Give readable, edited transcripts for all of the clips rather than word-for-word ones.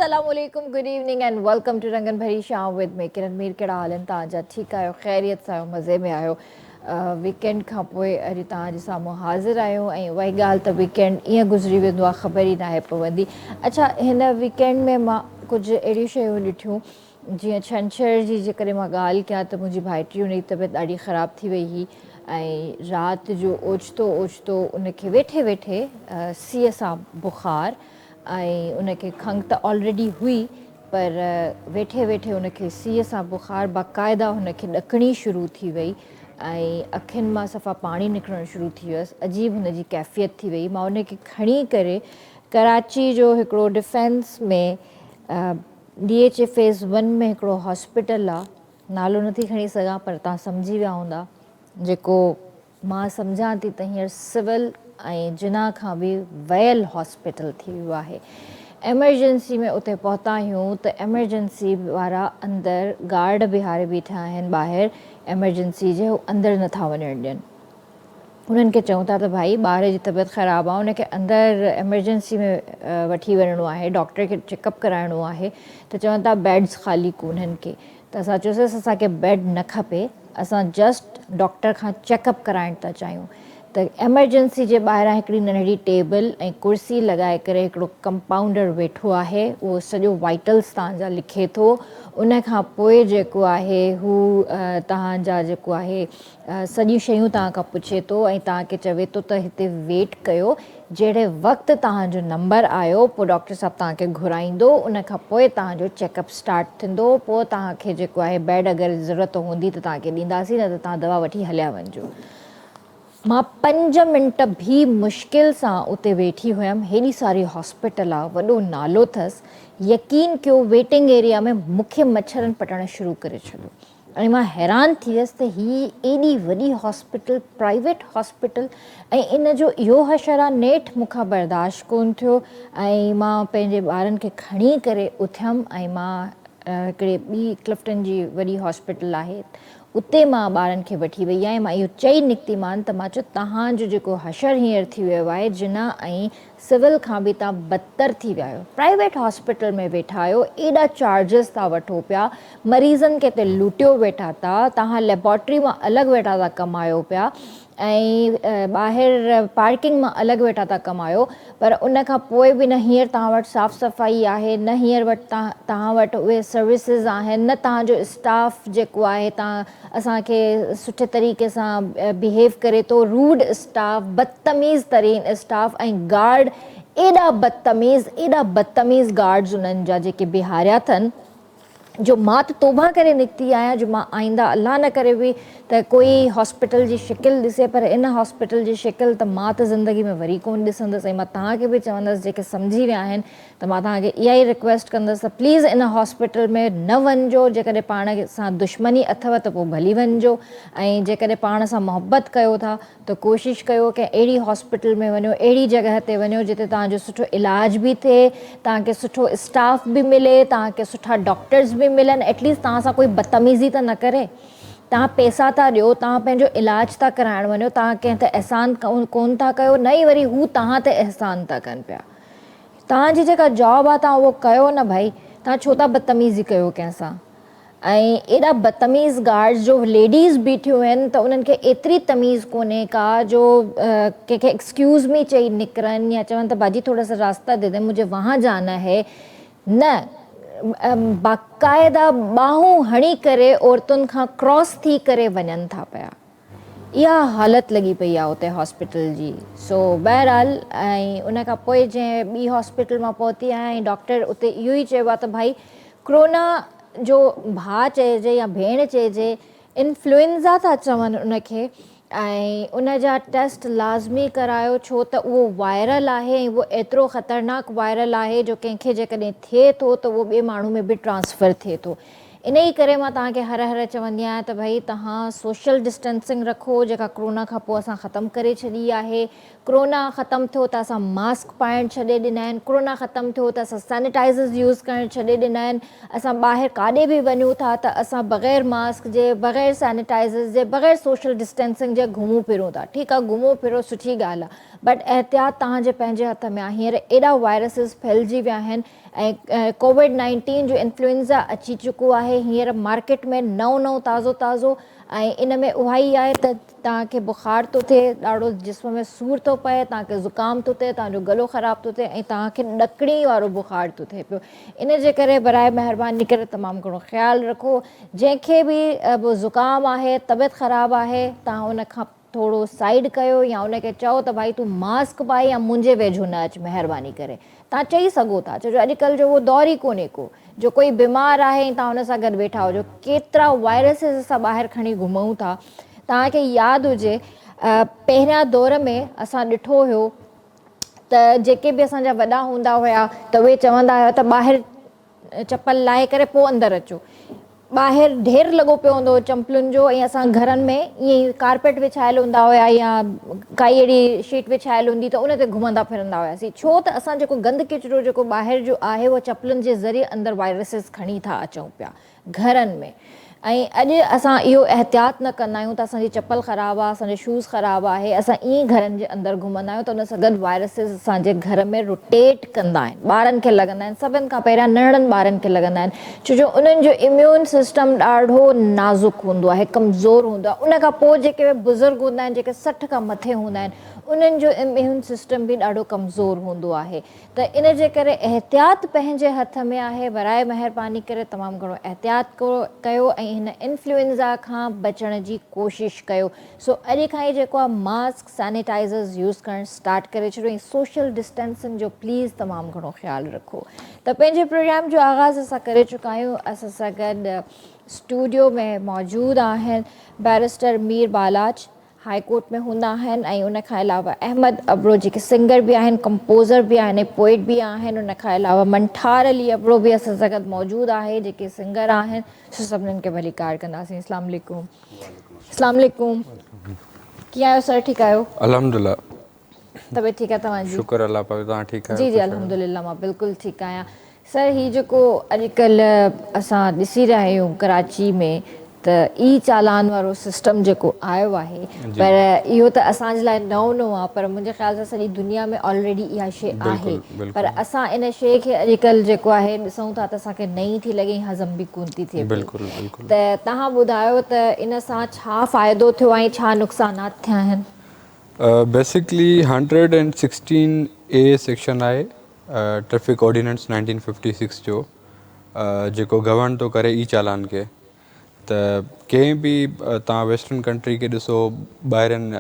Assalamualaikum, good evening and welcome to Rangan Bhari Sham with me Kiran Mir कहिड़ा हाल आहिनि तव्हांजा ठीकु आहियो ख़ैरियत सां आहियो मज़े में आहियो वीकेंड खां पोइ अॼु तव्हांजे साम्हूं हाज़िर आहियूं ऐं वही ॻाल्हि त वीकेंड ईअं गुज़री वेंदो आहे ख़बर ई नाहे पवंदी। अच्छा हिन वीकेंड में मां कुझु अहिड़ियूं शयूं ॾिठियूं जीअं छंछर जी जेकॾहिं मां ॻाल्हि कयां त मुंहिंजी भाइटी हुन जी तबियत ॾाढी ख़राबु थी वई हुई ऐं राति जो ओचितो ओचितो उनखे वेठे वेठे सीअ सां बुख़ार ऐं उनखे खंघि त ऑलरेडी हुई पर वेठे वेठे उनखे सीअ सां बुख़ार बाक़ाइदा हुनखे ॾकणी शुरू थी वई ऐं अखियुनि मां सफ़ा पाणी निकिरणु शुरू थी वियसि। अजीब हुनजी कैफ़ियत थी वई। मां उनखे खणी करे कराची जो हिकिड़ो डिफेंस में DHA फेज़ 1 में हिकिड़ो हॉस्पिटल आहे, नालो नथी खणी सघां पर तव्हां सम्झी विया हूंदा, जेको मां सम्झां थी त हींअर सिविल ऐं जिना खां बि वयल हॉस्पिटल थी वियो आहे। एमरजेंसी में उते पहुता आहियूं त एमरजेंसी वारा अंदरि गार्ड बीहारे बीठा आहिनि ॿाहिरि एमरजेंसी जे, हू अंदरि नथा वञणु ॾियनि। उन्हनि खे चऊं था त भाई ॿार जी तबियत ख़राबु आहे, उनखे अंदरि एमरजेंसी में वठी वञिणो आहे, डॉक्टर खे चेकअप कराइणो आहे, त चवनि था बेड्स ख़ाली कोन्हनि के। त असां चयोसीं असांखे बेड न खपे, असां जस्ट डॉक्टर खां चेकअप कराइण था चाहियूं। त एमरजेंसी जे ॿाहिरां हिकिड़ी नंढड़ी टेबल ऐं कुर्सी लॻाए करे हिकिड़ो कंपाउंडर वेठो आहे, उहो सॼो वाइटल्स तव्हांजा लिखे थो। उन खां पोइ जेको आहे हू तव्हांजा जेको आहे सॼियूं शयूं तव्हां खां पुछे थो ऐं तव्हांखे चवे थो त हिते वेट कयो, जहिड़े वक़्तु तव्हांजो नंबर आयो पोइ डॉक्टर साहिबु तव्हांखे घुराईंदो, उन खां पोइ तव्हांजो चेकअप स्टार्ट थींदो, पोइ तव्हांखे जेको आहे बेड अगरि ज़रूरत हूंदी त तव्हांखे ॾींदासीं, न त तव्हां दवा वठी हलिया वञिजो। मां 5 मिंट बि मुश्किल सां उते वेठी हुयमि। हेॾी सारी हॉस्पिटल आहे, वॾो नालो अथसि, यकीन कयो वेटिंग एरिया में मूंखे मच्छरनि पटणु शुरू करे छॾियो ऐं मां हैरान थी वियसि त हीअ एॾी वॾी हॉस्पिटल, प्राइवेट हॉस्पिटल, ऐं इन जो इहो हशर आहे नेठि मूंखां बर्दाश्त कोन थियो ऐं मां पंहिंजे ॿारनि खे खणी करे उथियमि ऐं मां हिकिड़े ॿी क्लिफ्टन जी वॾी हॉस्पिटल आहे उते मां ॿारनि खे वठी वई आहियां। मां इहो चई निकितीमान त मां चयो तव्हांजो जेको हशर हींअर थी वियो आहे जिना ऐं सिविल खां बि तव्हां बदतर थी विया आहियो। प्राइवेट हॉस्पिटल में वेठा आहियो, एॾा चार्जिस था वठो पिया, मरीज़नि खे हिते लूटियो वेठा था, तव्हां लेबॉर्ट्री मां अलॻि वेठा था कमायो पिया ऐं ॿाहिरि पार्किंग मां अलॻि वेठा था कमायो, पर उन खां पोइ बि न हींअर तव्हां वटि साफ़ु सफ़ाई आहे, न हींअर वटि तव्हां वटि उहे सर्विसिस आहिनि, न तव्हांजो स्टाफ जेको आहे तव्हां असांखे सुठे तरीक़े सां बिहेव करे थो, रूड स्टाफ, बदतमीज़ तरीन स्टाफ ऐं गार्ड एॾा बदतमीज़ गार्ड्स उन्हनि जा जेके बीहारिया अथनि, जो मां त तौबा करे निकिती आहियां जो मां आईंदा अलाह न करे बि त कोई हॉस्पिटल जी शिकिल ॾिसे, पर इन हॉस्पिटल जी शिकिल त मां त ज़िंदगी में वरी कोन ॾिसंदसि। ऐं मां तव्हांखे बि चवंदसि जेके सम्झी विया आहिनि त मां तव्हांखे इहा ई रिक्वेस्ट कंदसि त प्लीज़ इन हॉस्पिटल में न वञिजो। जेकॾहिं पाण सां दुश्मनी अथव त पोइ भली वञिजो ऐं जेकॾहिं पाण सां मोहबत कयो था त कोशिशि कयो की अहिड़ी हॉस्पिटल में वञो, अहिड़ी जॻह ते वञो जिते तव्हांजो सुठो इलाज बि थिए, तव्हांखे सुठो स्टाफ बि मिले, तव्हांखे सुठा डॉक्टर्स बि मिलनि, एटलीस्ट तव्हां सां कोई बदतमीज़ी त न करे। तव्हां पैसा था ॾियो, तव्हां पंहिंजो इलाज था कराइण वञो, तव्हां कंहिं ते अहसान कोन था कयो, न ई वरी हू तव्हां ते अहसान था कनि पिया। तव्हांजी जेका जॉब आहे तव्हां उहो कयो न भाई, तव्हां छो था बदतमीज़ी कयो कंहिंसां। ऐं एॾा बदतमीज़ गार्ड्स जो लेडीज़ बीठियूं आहिनि त उन्हनि खे एतिरी तमीज़ कोन्हे का जो कंहिंखे एक्सक्यूज़ मी चई निकिरनि या चवनि त भाजी थोड़ा सा रास्ता दे दे मुझे वहाँ जाना है, न बाक़ाइदा ॿाहूं हणी करे औरतुनि खां क्रॉस थी करे वञनि था पिया। इहा हालत लॻी पई आहे उते हॉस्पिटल जी। सो बहरहाल ऐं उन खां पोइ जंहिं ॿी हॉस्पिटल मां पहुती आहियां ऐं डॉक्टर उते इहो ई चयो आहे त भाई कोरोना जो भाउ चइजे या भेण चइजे, इन्फ्लुएंज़ा था चवनि उनखे, ऐं उन जा टेस्ट लाज़मी करायो छो त उहो वायरल आहे ऐं उहो एतिरो ख़तरनाक वायरल आहे जो कंहिंखे जेकॾहिं थिए थो त उहो ॿिए माण्हू में बि ट्रांसफ़र थिए थो। इन ई करे मां तव्हांखे हर हर चवंदी आहियां त भई तव्हां सोशल डिस्टेंसिंग रखो, जेका कोरोना खां पोइ असां ख़तमु करे छॾी आहे। कोरोना ख़तमु थियो त असां मास्क पाइण छॾे ॾिना आहिनि, कोरोना ख़तमु थियो त असां सैनिटाइज़र्स यूज़ करणु छॾे ॾिना आहिनि। असां ॿाहिरि काॾे बि वञूं था त असां बग़ैर मास्क जे, बग़ैर सैनिटाइज़र्स जे, बग़ैर सोशल डिस्टेंसिंग जे घुमूं फिरूं था। ठीकु आहे, घुमो फिरो सुठी ॻाल्हि आहे, बट एहतियात तव्हांजे पंहिंजे हथ में आहे। हींअर एॾा वायरसिस फैलिजी विया आहिनि ऐं कोविड-19 जो इन्फ्लुएंज़ा अची चुको आहे हींअर मार्केट में, नओं ताज़ो ताज़ो। ऐं इन में उहा ई आहे त तव्हांखे बुख़ार थो थिए, ॾाढो जिस्म में सूर थो पए, तव्हांखे ज़ुकाम थो थिए, तव्हांजो गलो ख़राबु थो थिए ऐं तव्हांखे ॾकिणी वारो बुख़ार थो थिए पियो। इन जे करे बराए महिरबानी करे तमामु घणो ख़्यालु रखो। जंहिंखे बि ज़ुकाम आहे, तबियत ख़राबु आहे, तव्हां उन खां थोरो साइड कयो या उनखे चओ त भाई तूं मास्क पाए या मुंहिंजे वेझो न अचु महिरबानी करे। तव्हां चई सघो था, छो जो अॼुकल्ह जो उहो दौर ई कोन्हे को जो कोई बीमार आहे ऐं तव्हां हुन सां गॾु वेठा हुजो। केतिरा वायरसिस असां ॿाहिरि खणी घुमूं था। तव्हांखे यादि हुजे पहिरियां दौर में असां ॾिठो हुयो त जेके बि असांजा वॾा हूंदा हुया त उहे चवंदा हुया त ॿाहिरि चपल लाहे करे पोइ अंदरि अचो। ॿाहिरि ढेर लॻो पियो हूंदो हुओ चंपलुनि जो ऐं असां घरनि में ईअं ई कारपेट विछायल हूंदा हुया या काई अहिड़ी शीट विछायल हूंदी त उन ते घुमंदा फिरंदा हुआसीं। छो त असां जेको गंद किचिरो जेको ॿाहिरि जो आहे उहो चपलनि जे ज़रिए अंदरि वायरसिस खणी था अचूं पिया घरनि में। ऐं अॼु असां इहो एहतियात न कंदा आहियूं त असांजी चपल ख़राबु आहे, असांजो शूज़ ख़राबु आहे, असां ईअं घरनि जे अंदरि घुमंदा आहियूं त उन सां गॾु वायरसिस असांजे घर में रोटेट कंदा आहिनि, ॿारनि खे लॻंदा आहिनि। सभिनि खां पहिरियां नंढड़नि ॿारनि खे लॻंदा आहिनि, छो जो उन्हनि जो इम्यून सिस्टम ॾाढो नाज़ुक हूंदो आहे, कमज़ोर हूंदो आहे। उन खां पोइ जेके बुज़ुर्ग हूंदा आहिनि, जेके 60 खां मथे हूंदा आहिनि, उन्हनि जो इम्यून सिस्टम बि ॾाढो कमज़ोर हूंदो आहे। त इन जे करे एहतियात पंहिंजे हथ में आहे। बराए महिरबानी करे तमामु घणो एहतियात कयो ऐं हिन इन्फ्लुएंज़ा खां बचण जी कोशिशि कयो। सो अॼु खां ई जेको आहे मास्क, सैनिटाइज़र्स यूज़ करणु स्टार्ट करे छॾियो ऐं सोशल डिस्टेंसिंग जो प्लीज़ तमामु घणो ख़्यालु रखो। त पंहिंजे प्रोग्राम जो आगाज़ असां करे चुका आहियूं। असां सां गॾु स्टूडियो में मौजूदु आहिनि बैरिस्टर मीर बालाज, हाई कोर्ट में हूंदा आहिनि, ऐं उन खां अलावा अहमद अबरो जेके सिंगर बि आहिनि, कंपोज़र बि आहिनि, पोइट बि आहिनि। उन खां अलावा मंठार अली अबरो बि असां सां गॾु मौजूदु आहे जेके सिंगर आहिनि। सो सभिनीनि खे भली कार कंदासीं। अस्सलाम वालेकुम। अस्सलाम वालेकुम। कीअं आहियो सर? ठीकु आहियो? अल्हम्दुलिल्लाह। तबियत ठीकु आहे तव्हांजी? शुक्र अल्लाह पाक। तव्हां ठीकु आहियो? जी जी अल्हम्दुलिल्लाह, मां बिल्कुलु ठीकु आहियां। सर, हीउ जेको अॼुकल्ह असां ॾिसी रहिया आहियूं कराची में त ई चालान वारो सिस्टम जेको आयो आहे, पर इहो त असांजे लाइ नओं आहे, पर मुंहिंजे ख़्याल सां सॼी दुनिया में ऑलरेडी इहा शइ आहे। पर असां इन शइ खे अॼुकल्ह जेको आहे ॾिसूं था त असांखे नई थी लॻे, हज़म बि कोन थी थिए पई। त तव्हां ॿुधायो त इन सां छा फ़ाइदो थियो ऐं छा नुक़सानात थिया आहिनि? बेसिकली 116A सेक्शन आहे ट्रैफिक ऑर्डिनेंस 1956 जो, जेको गवर्न थो करे ई चालान खे। त कंहिं बि तव्हां वेस्टर्न कंट्री खे ॾिसो, ॿाहिरनि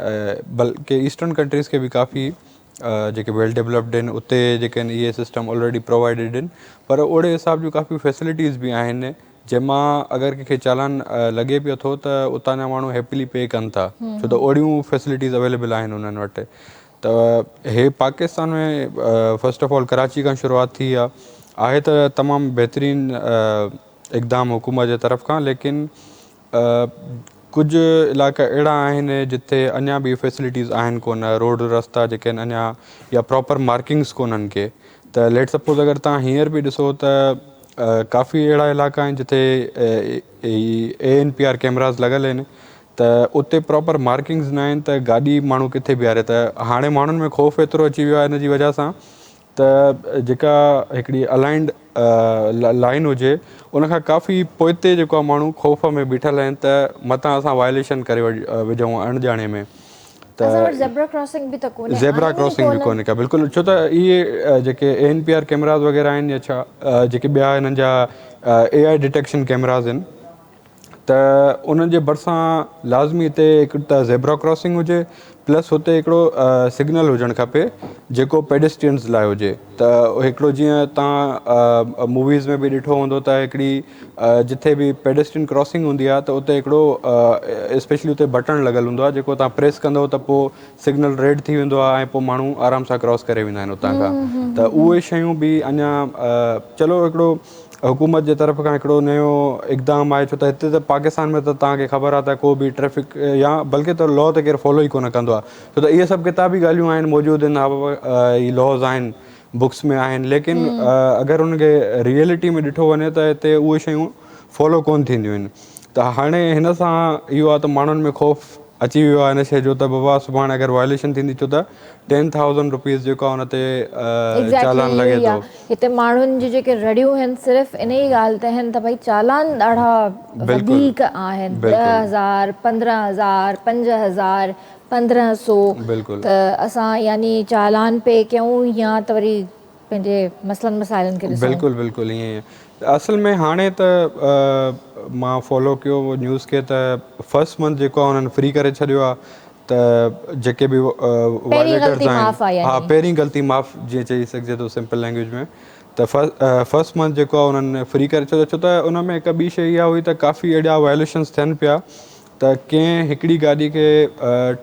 बल्कि ईस्टर्न कंट्रीज़ खे बि काफ़ी जेके वेल डेवलप्ड आहिनि उते जेके आहिनि इहे सिस्टम ऑलरेडी प्रोवाइडेड आहिनि। पर ओड़े हिसाब जूं काफ़ी फैसिलिटीज़ बि आहिनि जंहिंमां अगरि कंहिंखे चालान लॻे पियो थो त उतां जा माण्हू हैप्पीली पे कनि था, छो त ओड़ियूं फैसिलिटीज़ अवेलेबल आहिनि उन्हनि वटि। त हे पाकिस्तान में फस्ट ऑफ ऑल कराची खां शुरूआति थी आहे त तमामु बहितरीनु इक़दाम हुकूमत जे तरफ़ खां, लेकिन कुझु इलाइक़ा अहिड़ा आहिनि जिते अञा बि फैसिलिटीज़ आहिनि कोन, रोड रस्ता जेके आहिनि अञा या प्रॉपर मार्किंग्स कोन्हनि के। त लेट सपोज़ अगरि तव्हां हींअर बि ॾिसो त काफ़ी अहिड़ा इलाइक़ा आहिनि जिते ANPR कैमरास लॻल आहिनि, त उते प्रॉपर मार्किंग्स न आहिनि त गाॾी माण्हू किथे बीहारे। त हाणे माण्हुनि में ख़ौफ़ एतिरो अची वियो आहे हिन जी वजह सां त जेका हिकिड़ी अलाइंड लाइन हुजे उनखां काफ़ी पोइते जेको आहे माण्हू ख़ौफ़ में बीठल आहिनि त मतां असां वायलेशन करे विझूं अणॼाणे में। त ज़ेब्रा क्रॉसिंग बि कोन्हे का, बिल्कुलु। छो त इहे जेके ANPR कैमरास वग़ैरह आहिनि या छा जेके ॿिया हिननि जा AI डिटेक्शन कैमरास आहिनि, त उन्हनि जे भरिसां लाज़मी हिते हिकु त ज़ेब्रा क्रॉसिंग हुजे, प्लस हुते हिकिड़ो सिग्नल हुजणु खपे जेको पेडेस्ट्रियन्स लाइ हुजे। त हिकिड़ो जीअं तव्हां मूवीज़ में बि ॾिठो हूंदो त हिकिड़ी जिथे बि पेडेस्ट्रियन क्रॉसिंग हूंदी आहे त उते हिकिड़ो स्पेशली उते बटण लॻल हूंदो आहे जेको तव्हां प्रेस कंदव त पोइ सिग्नल रेड थी वेंदो आहे ऐं पोइ माण्हू आराम सां क्रॉस करे वेंदा आहिनि उतां खां। त उहे शयूं बि अञा चलो हिकिड़ो हुकूमत जे तरफ़ खां हिकिड़ो नयो इक़दाम आहे, छो त हिते त पाकिस्तान में त तव्हांखे ख़बर आहे त को बि ट्रैफ़िक या बल्कि त लॉ त केरु फॉलो ई कोन कंदो आहे, छो त इहे सभु किताबी ॻाल्हियूं आहिनि, मौजूदु आहिनि, ही लॉज़ आहिनि, बुक्स में आहिनि, लेकिन अगरि उनखे रियलिटी में ॾिठो वञे त हिते उहे शयूं फॉलो कोन थींदियूं आहिनि। त हाणे हिन सां इहो आहे त माण्हुनि में ख़ौफ़ अची वियो आहे हिन शइ जो त बाबा सुभाणे अगरि वायलेशन थींदी, छो त 10,000 रुपीज़ जेको आहे हुन ते चालान लॻे थो। हिते माण्हुनि जी जेके रड़ियूं आहिनि सिर्फ़ु इन ई ॻाल्हि ते आहिनि त भई चालान ॾाढा वधीक आहिनि, 10,000, 15,000, 5,000, 1,500, त असां यानी चालान पे कयूं या त वरी पंहिंजे मसइलनि मसाइलनि खे ॾिसूं। बिल्कुलु बिल्कुलु ईअं ई असल में हाणे त मां फॉलो कयो न्यूज़ खे त फर्स्ट मंथ जेको आहे उन्हनि फ्री करे छॾियो आहे, त जेके बि वायलेटर्स आहिनि, हा पहिरीं ग़लती माफ़ जीअं चई सघिजे थो सिंपल लैंग्वेज में, त फर्स्ट मंथ जेको आहे उन्हनि फ्री करे छॾियो, छो त उन में हिकु ॿी शइ इहा हुई त काफ़ी एॾा वायलेशन्स थियनि पिया त कंहिं हिकिड़ी गाॾी खे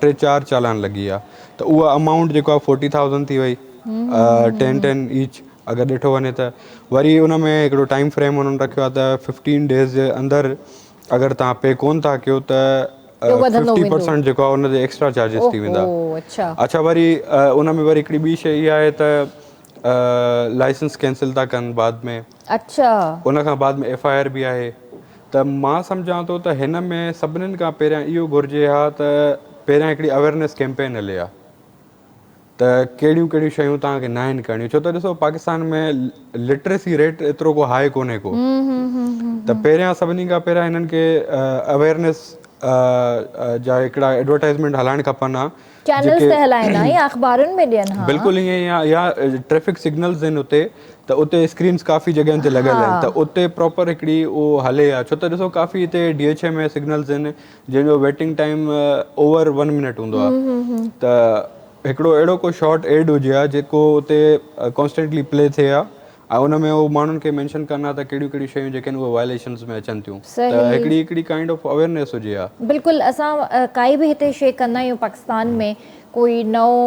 3-4 चालान लॻी आहे, त उहा अमाउंट जेको आहे 40,000 थी वई, 10 ईच अगरि ॾिठो वञे त। वरी उन में हिकिड़ो टाइम फ्रेम उन्हनि रखियो आहे त 15 डेज़ जे अंदरि अगरि तव्हां पे कोन था कयो त 50% जेको आहे उनते एक्स्ट्रा चार्जिस थी वेंदा। अच्छा, वरी उन में वरी हिकिड़ी ॿी शइ इहा आहे त लाइसेंस कैंसिल था कनि बाद में, अच्छा, उन खां बाद में FIR बि आहे। त मां सम्झां थो त हिन में सभिनीनि खां पहिरियां इहो घुरिजे हा त पहिरियां हिकिड़ी अवेयरनेस कैंपेन हले हा त कहिड़ियूं कहिड़ियूं शयूं तव्हांखे न आहिनि करणियूं, छो त ॾिसो पाकिस्तान में लिटरेसी रेट एतिरो को हाई कोन्हे को, त पहिरियां सभिनी खां पहिरियां हिननि खे अवेयरनेस जा हिकिड़ा एडवर्टाइज़मेंट हलाइणु खपनि हा, चैनल्स ते हलाइनि या अख़बारुनि में ॾियनि। हा बिल्कुलु ईअं ई आहे, या ट्रैफिक सिग्नल्स आहिनि उते, त उते स्क्रीन्स काफ़ी जॻहियुनि ते लॻियल आहिनि, त उते प्रॉपर हिकिड़ी उहो हले हा, छो त ॾिसो काफ़ी हिते DHA में सिग्नल्स आहिनि जंहिंजो वेटिंग टाइम ओवर 1 मिनट हूंदो आहे, त हिकिड़ो अहिड़ो को शॉर्ट एड हुजे हा जेको उते कॉन्स्टेंटली प्ले थिए हा, ऐं उन में उहो माण्हुनि खे मेंशन करना त कहिड़ियूं कहिड़ियूं शयूं जेके आहिनि उहे वायलेशन्स में अचनि थियूं, त हिकिड़ी काइंड ऑफ अवेयरनेस हुजे हा। बिल्कुलु, असां काई बि हिते शइ कंदा आहियूं पाकिस्तान में, कोई नओं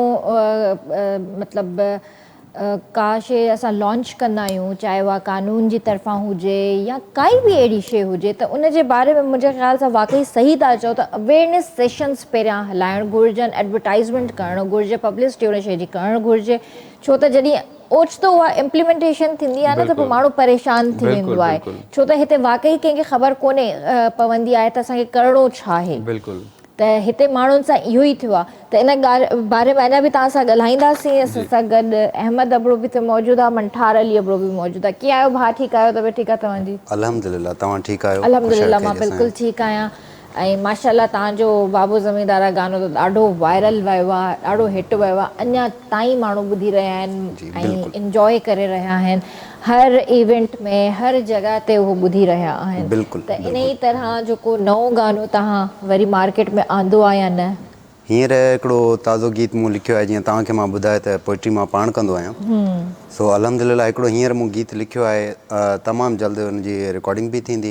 मतिलबु का शइ असां लॉन्च कंदा आहियूं, चाहे उहा कानून जी तरफ़ां हुजे या काई बि अहिड़ी शइ हुजे, त उन जे बारे में मुंहिंजे ख़्याल सां वाक़ई सही था चओ त अवेयरनेस सेशन्स पहिरियां हलाइणु घुरिजनि, एडवर्टाइज़मेंट करणु घुरिजे, पब्लिसिटी उन शइ जी करणु घुरिजे, छो त जॾहिं ओचितो उहा इम्प्लीमेंटेशन थींदी आहे न त पोइ माण्हू परेशान थी वेंदो आहे, छो त हिते वाक़ई कंहिंखे ख़बर कोन्हे पवंदी आहे त असांखे करिणो छा आहे। त हिते माण्हुनि सां इहो ई थियो आहे, त इन ॻाल्हि बारे में अञा बि तव्हां सां ॻाल्हाईंदासीं। असां सां गॾु अहमद अबड़ो बि हिते मौजूदु आहे, मंठार अली अबड़ो बि मौजूदु आहे। कीअं आहियो भाउ, ठीकु आहियो? तबियत ठीकु आहे तव्हांजी? अल्हम्दुलिल्लाह, तव्हां ठीकु आहियो? अल्हम्दुलिल्लाह, मां बिल्कुलु ठीकु आहियां। ऐं माशाल्लाह तव्हांजो बाबू ज़मींदार गानो त ॾाढो वायरल वियो आहे, ॾाढो हिट वियो आहे, अञा ताईं माण्हू ॿुधी रहिया आहिनि ऐं इंजॉय करे रहिया आहिनि, हर इवेंट में हर जॻह ते उहो ॿुधी रहिया आहिनि। त इन ई तरह जो को नओं गानो तव्हां वरी मार्केट में आंदो आहे या न? हींअर हिकिड़ो ताज़ो गीत मूं लिखियो आहे, जीअं तव्हांखे मां ॿुधायो त पोइट्री मां पाण कंदो आहियां, सो अल्हम्दुलिल्लाह हिकिड़ो हींअर मूं गीत लिखियो आहे, तमामु जल्द हुनजी रिकॉर्डिंग बि थींदी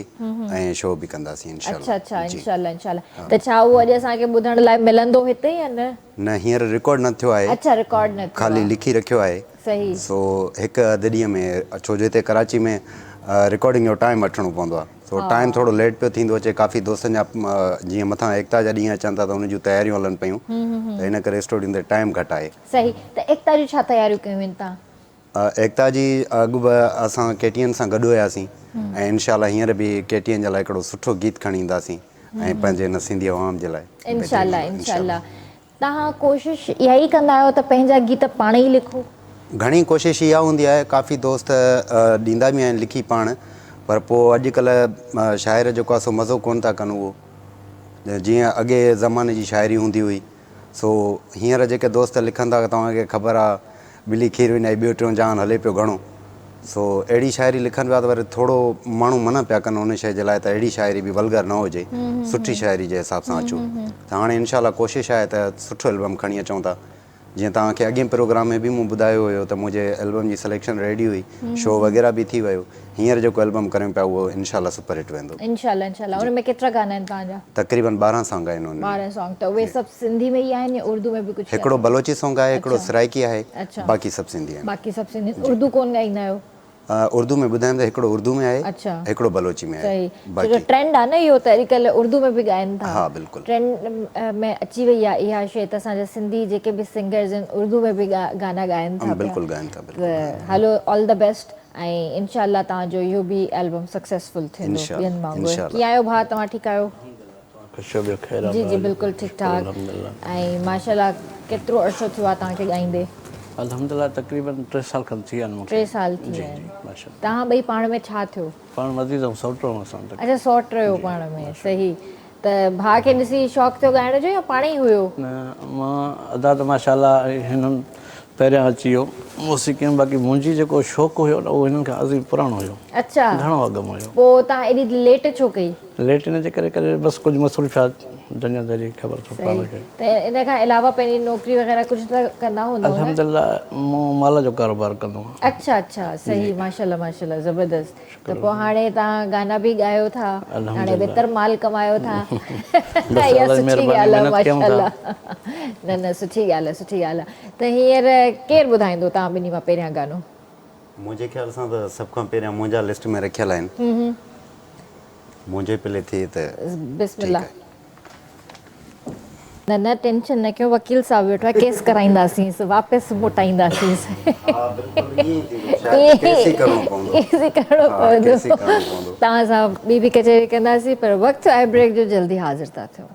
ऐं शो बि कंदासीं इंशाअल्लाह। अच्छा, इंशाअल्लाह। त छा उहो अॼु असांखे ॿुधण लाइ मिलंदो हिते या न? न, हींअर रिकॉर्ड न थियो आहे। अच्छा, रिकॉर्ड न थियो, ख़ाली लिखी रखियो आहे। सही। सो हिकु अधु ॾींहं में, छो जो हिते कराची में रिकॉर्डिंग जो टाइम वठिणो पवंदो आहे, सो टाइम थोरो लेट पियो थींदो अचे। काफ़ी दोस्तनि जा जीअं मथां एकता जा ॾींहं अचनि था त उन जूं तयारियूं हलनि पियूं, त इन करे स्टूडियो ते टाइम घटि आहे। सही। त एकता जी छा तयारियूं कयूं आहिनि तव्हां? एकता जी अॻु बि असां KTN सां गॾु हुयासीं ऐं इनशाला हींअर बि KTN जे लाइ हिकिड़ो सुठो गीत खणी ईंदासीं ऐं पंहिंजे हिन सिंधी अवाम जे लाइ। इंशाअल्लाह। तव्हां कोशिशि इहा ई कंदा आहियो त पंहिंजा गीत पाण ई लिखो? घणी कोशिशि इहा हूंदी आहे, काफ़ी दोस्त ॾींदा बि आहिनि लिखी पाण, पर पोइ अॼुकल्ह शाइर जेको आहे सो मज़ो कोन था कनि उहो, जीअं अॻे ज़माने जी शाइरी हूंदी हुई। सो हींअर जेके दोस्त लिखनि था, तव्हांखे ख़बर आहे ॿिली खीर विञाई ॿियो टियों जान हले पियो घणो, सो अहिड़ी शाइरी लिखनि पिया त वरी थोरो माण्हू मना पिया कनि उन शइ जे लाइ त अहिड़ी शाइरी बि वल्गर न हुजे, सुठी शाइरी जे हिसाब सां अचूं। त हाणे इनशाला कोशिशि आहे त सुठो एल्बम खणी अचूं था। जीअं तव्हांखे अॻे प्रोग्राम में बि मूं ॿुधायो हुयो त मुंहिंजे एल्बम जी सिलेक्शन रेडी हुई, शो वग़ैरह बि थी वियो। हींअर जेको एल्बम करियूं पिया उहो इनशाला सुपर हिट वेंदो। इंशाअल्लाह। उन में केतिरा गाना आहिनि तव्हांजा? तक़रीबन 12 सॉन्ग आहिनि उन में। 12 सॉन्ग। त उहे सभु सिंधी में ई आहिनि या उर्दू में बि कुझु? हिकिड़ो बलोची सॉन्ग आहे, हिकिड़ो सराइकी आहे, बाक़ी सभु सिंधी आहिनि। बाक़ी सभु सिंधी। उर्दू कोन ॻाईंदा आहियो? उर्दू में ॿुधाइनि त हिकिड़ो उर्दू में आहे, अच्छा। हिकिड़ो बलोची में सही, आहे। छो बाक़ी जो ट्रेंड आहे न इहो त अॼुकल्ह उर्दू में बि ॻाइनि था। हा, बिल्कुलु। ट्रेंड में अची वई आहे इहा शइ त असांजा सिंधी जेके बि सिंगर्स आहिनि उर्दू में बि गाना ॻाइनि था पिया। बिल्कुलु ॻाइनि था, बिल्कुलु। त हलो, ऑल द बेस्ट ऐं इनशाला तव्हांजो इहो बि एल्बम सक्सेसफुल थींदो इंशाल्लाह, ॿियनि वांगुरु। इंशाल्लाह। कीअं आहियो भाउ, तव्हां ठीकु आहियो? जी जी, बिल्कुलु ठीकु ठाक। ऐं माशाल्लाह केतिरो अर्सो थियो आहे तव्हांखे ॻाईंदे? अल्हम्दुलिल्लाह तक़रीबन 3 साल खनि थी विया आहिनि मूंखे। 3 साल थी विया आहिनि। माशाल्लाह। तव्हां ॿई पाण में छा थियो? पाण वधीक सौट रहूं असां तक। अच्छा, सौट रहियो पाण में, सही। त भाउ खे ॾिसी शौक़ु थियो ॻाइण जो या पाण ई हुयो? न, मां अदा त माशाल्लाह हिननि पहिरियां अची वियो मौसीक़ी में, बाक़ी मुंहिंजी जेको शौक़ु हुयो न उहो हिननि खां अज़ीम पुराणो हुयो। अच्छा, घणो अॻु में हुयो। पोइ तव्हां एॾी लेट छो कई? लेट इन जे करे बसि कुझु मसरूफ़ियात दुनियादारी ख़बर थो पाण खे। त इन खां अलावा पंहिंजी नौकिरी वग़ैरह कुझु त कंदा हूंदव न? अल्हम्दुलिल्लाह मूं माल जो कारोबार कंदो आहियां। अच्छा अच्छा, सही, माशाल्लाह माशाल्लाह, ज़बरदस्त। त पोइ हाणे तव्हां गाना बि ॻायो था, हाणे बहितर माल कमायो था। इहा सुठी ॻाल्हि आहे माशाल्लाह। न न, सुठी ॻाल्हि आहे, सुठी ॻाल्हि आहे। त हींअर केरु ॿुधाईंदो तव्हां ॿिन्ही मां पहिरियां गानो? मुंहिंजे ख़्याल सां त सभ खां पहिरियां मुंहिंजा लिस्ट में रखियल आहिनि। मुंहिंजे पहले थिए त बिस्मिल्लाह। न न, टेंशन न कयो, वकील साहब वेठो आहे, केस कराईंदासीं, वापसि मोटाईंदासीं। केस ई करिणो पवंदो। तव्हां सां ॿी बि कचहरी कंदासीं, पर वक़्तु आहे ब्रेक जो, जल्दी हाज़िर था थियूं।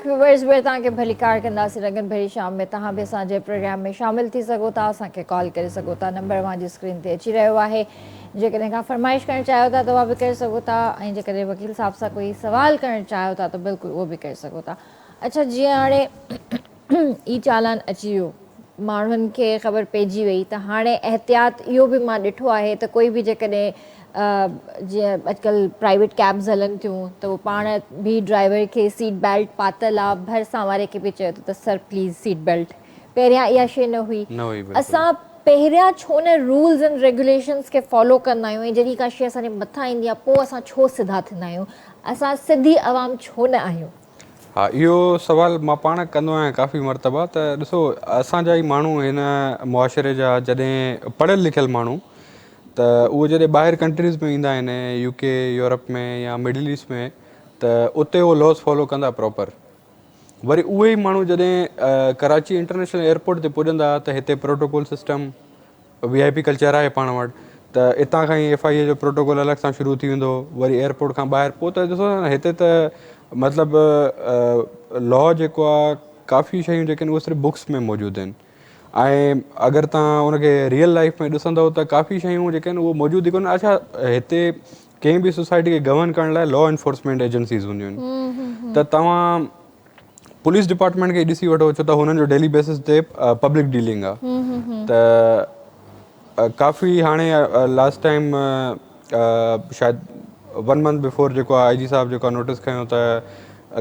व्यूअर्स, वे तव्हांखे भली कार कंदासीं रंगन भरी शाम में। तव्हां बि असांजे प्रोग्राम में शामिल थी सघो था, असांखे कॉल करे सघो था। नंबर मुंहिंजी स्क्रीन ते अची रहियो आहे। जेकॾहिं का फरमाइश करणु चाहियो था त उहा बि करे सघो था, ऐं जेकॾहिं वकील साहब सां कोई सवाल करणु चाहियो था त बिल्कुलु उहो बि करे सघो था। अच्छा, जीअं हाणे ई चालान अची वियो, माण्हुनि खे ख़बर पइजी वई, त हाणे एहतियात इहो बि मां ॾिठो आहे त कोई बि जेकॾहिं जीअं अॼुकल्ह प्राइवेट कैब्स हलनि थियूं त उहो पाण बि ड्राइवर खे सीट बेल्ट पातल आहे, भरिसां वारे खे बि चयो त सर प्लीज़ सीट बेल्ट। पहिरियां इहा शइ न हुई। असां पहिरियां छो न रूल्स एंड रेगुलेशन्स खे फॉलो कंदा आहियूं, ऐं जॾहिं का शइ असांजे मथां ईंदी आहे पोइ असां छो सिधा थींदा आहियूं? असां सिधी आवाम छो न आहियूं? हा, इहो सुवाल मां पाण कंदो आहियां काफ़ी मरतबा। त ॾिसो, असांजा ई माण्हू हिन मुआशिरे जा, जॾहिं पढ़ियल लिखियल माण्हू, त उहे जॾहिं ॿाहिरि कंट्रीज़ में ईंदा आहिनि, UK, यूरोप में या मिडल ईस्ट में, त उते उहे लॉस फॉलो कंदा प्रॉपर। वरी उहे ई माण्हू जॾहिं कराची इंटरनेशनल एयरपोर्ट ते पुॼंदा त हिते प्रोटोकॉल सिस्टम VIP कल्चर आहे पाण वटि, त हितां खां ई FIA जो प्रोटोकॉल अलॻि सां शुरू थी वेंदो, वरी एयरपोर्ट खां ॿाहिरि। पोइ त ॾिसो न, हिते त मतिलबु लॉ जेको आहे, काफ़ी शयूं जेके आहिनि उहे सिर्फ़ु बुक्स में मौजूदु आहिनि, ऐं अगरि तव्हां उनखे रियल लाइफ में ॾिसंदव त काफ़ी शयूं जेके आहिनि उहे मौजूदु ई कोन्हे। अच्छा, हिते कंहिं बि सोसाइटी खे गवर्न करण लाइ लॉ एनफोर्समेंट एजेंसीज़ हूंदियूं आहिनि। त तव्हां पुलिस डिपार्टमेंट खे ॾिसी वठो, छो त हुननि जो डेली बेसिस ते पब्लिक डीलिंग आहे। त काफ़ी हाणे लास्ट टाइम शायदि 1 मंथ बिफोर जेको आहे IG साहब जेको आहे नोटिस खयों त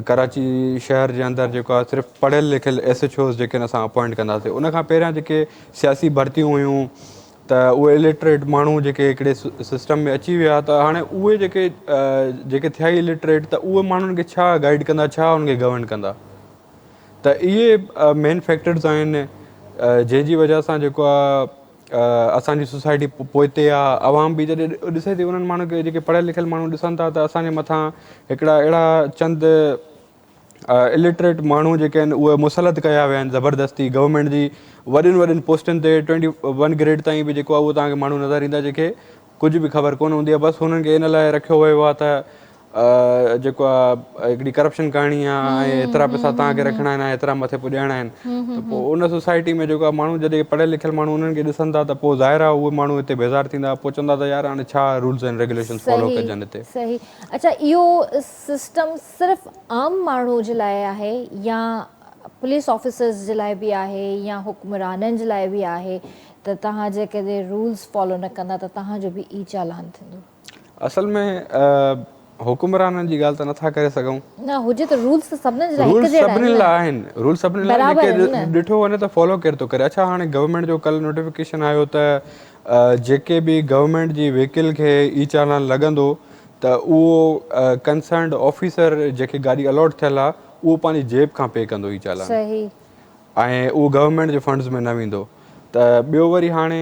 कराची शहर जे अंदरि जेको आहे सिर्फ़ु पढ़ियल लिखियल SHOs जेके आहिनि असां अपॉइंट कंदासीं। उनखां पहिरियां जेके सियासी भर्तियूं हुयूं त उहे इलिटरेट माण्हू जेके हिकिड़े सिस्टम में अची विया, त हाणे उहे जेके थिया ई इलिटरेट, त उहे माण्हुनि खे छा गाइड कंदा, छा उनखे गवर्न कंदा? त इहे मेन फैक्टर्स आहिनि जंहिंजी वजह सां जेको आहे असांजी सोसाइटी पोइते आहे। आवाम बि जॾहिं ॾिसे थी उन्हनि माण्हुनि खे, जेके पढ़ियल लिखियल माण्हू ॾिसनि था त असांजे मथां हिकिड़ा अहिड़ा चंद इलिटरेट माण्हू जेके आहिनि उहे मुसलत कया विया आहिनि ज़बरदस्ती। गवर्नमेंट जी वॾियुनि वॾियुनि पोस्टुनि ते 21 ग्रेड ताईं बि जेको आहे उहो तव्हांखे माण्हू नज़र ईंदा, जेके कुझु बि ख़बर कोन हूंदी आहे। बसि हुननि खे इन लाइ रखियो वियो आहे त जेको आहे हिकिड़ी करप्शन करणी आहे ऐं एतिरा पैसा तव्हांखे रखणा आहिनि ऐं एतिरा मथे पुॼाइणा आहिनि त पोइ उन सोसाइटी में जेको आहे माण्हू जॾहिं पढ़ियल लिखियल माण्हू उन्हनि खे ॾिसनि था त पोइ ज़ाहिर आहे उहे माण्हू हिते बेज़ार थींदा पोइ चवंदा त यार हाणे छा रूल्स एंड रेगुलेशन्स फॉलो कजनि हिते सही अच्छा इहो सिस्टम सिर्फ़ु आम माण्हू जे लाइ आहे या पुलिस ऑफिसर्स जे लाइ बि आहे या हुक्मराननि जे लाइ बि आहे त तव्हां जेकॾहिं रूल्स फॉलो न कंदा त तव्हांजो बि ई चालान थींदो असल में हुकुमराननि जी ॻाल्हि त नथा करे सघूं न हुजे त रूल्स त सभिनी जे लाइ हिकु रूल्स जहिड़ा सभिनी आहिनि लाइ आहिनि रूल्स सभिनी लाइ बराबरि जेके आहिनि न। ॾिठो वञे त फॉलो केरु थो करे अच्छा हाणे गवर्नमेंट जो कल्ह नोटिफिकेशन आयो त जेके बि गवर्नमेंट जी व्हीकल खे ई चालान लॻंदो त उहो कंसर्न्ड ऑफिसर जेके गाॾी अलॉट थियल आहे उहो पंहिंजी जेब खां पे कंदो ई चालान सही ऐं उहो गवर्नमेंट जे फंड्स में न वेंदो त ॿियो वरी हाणे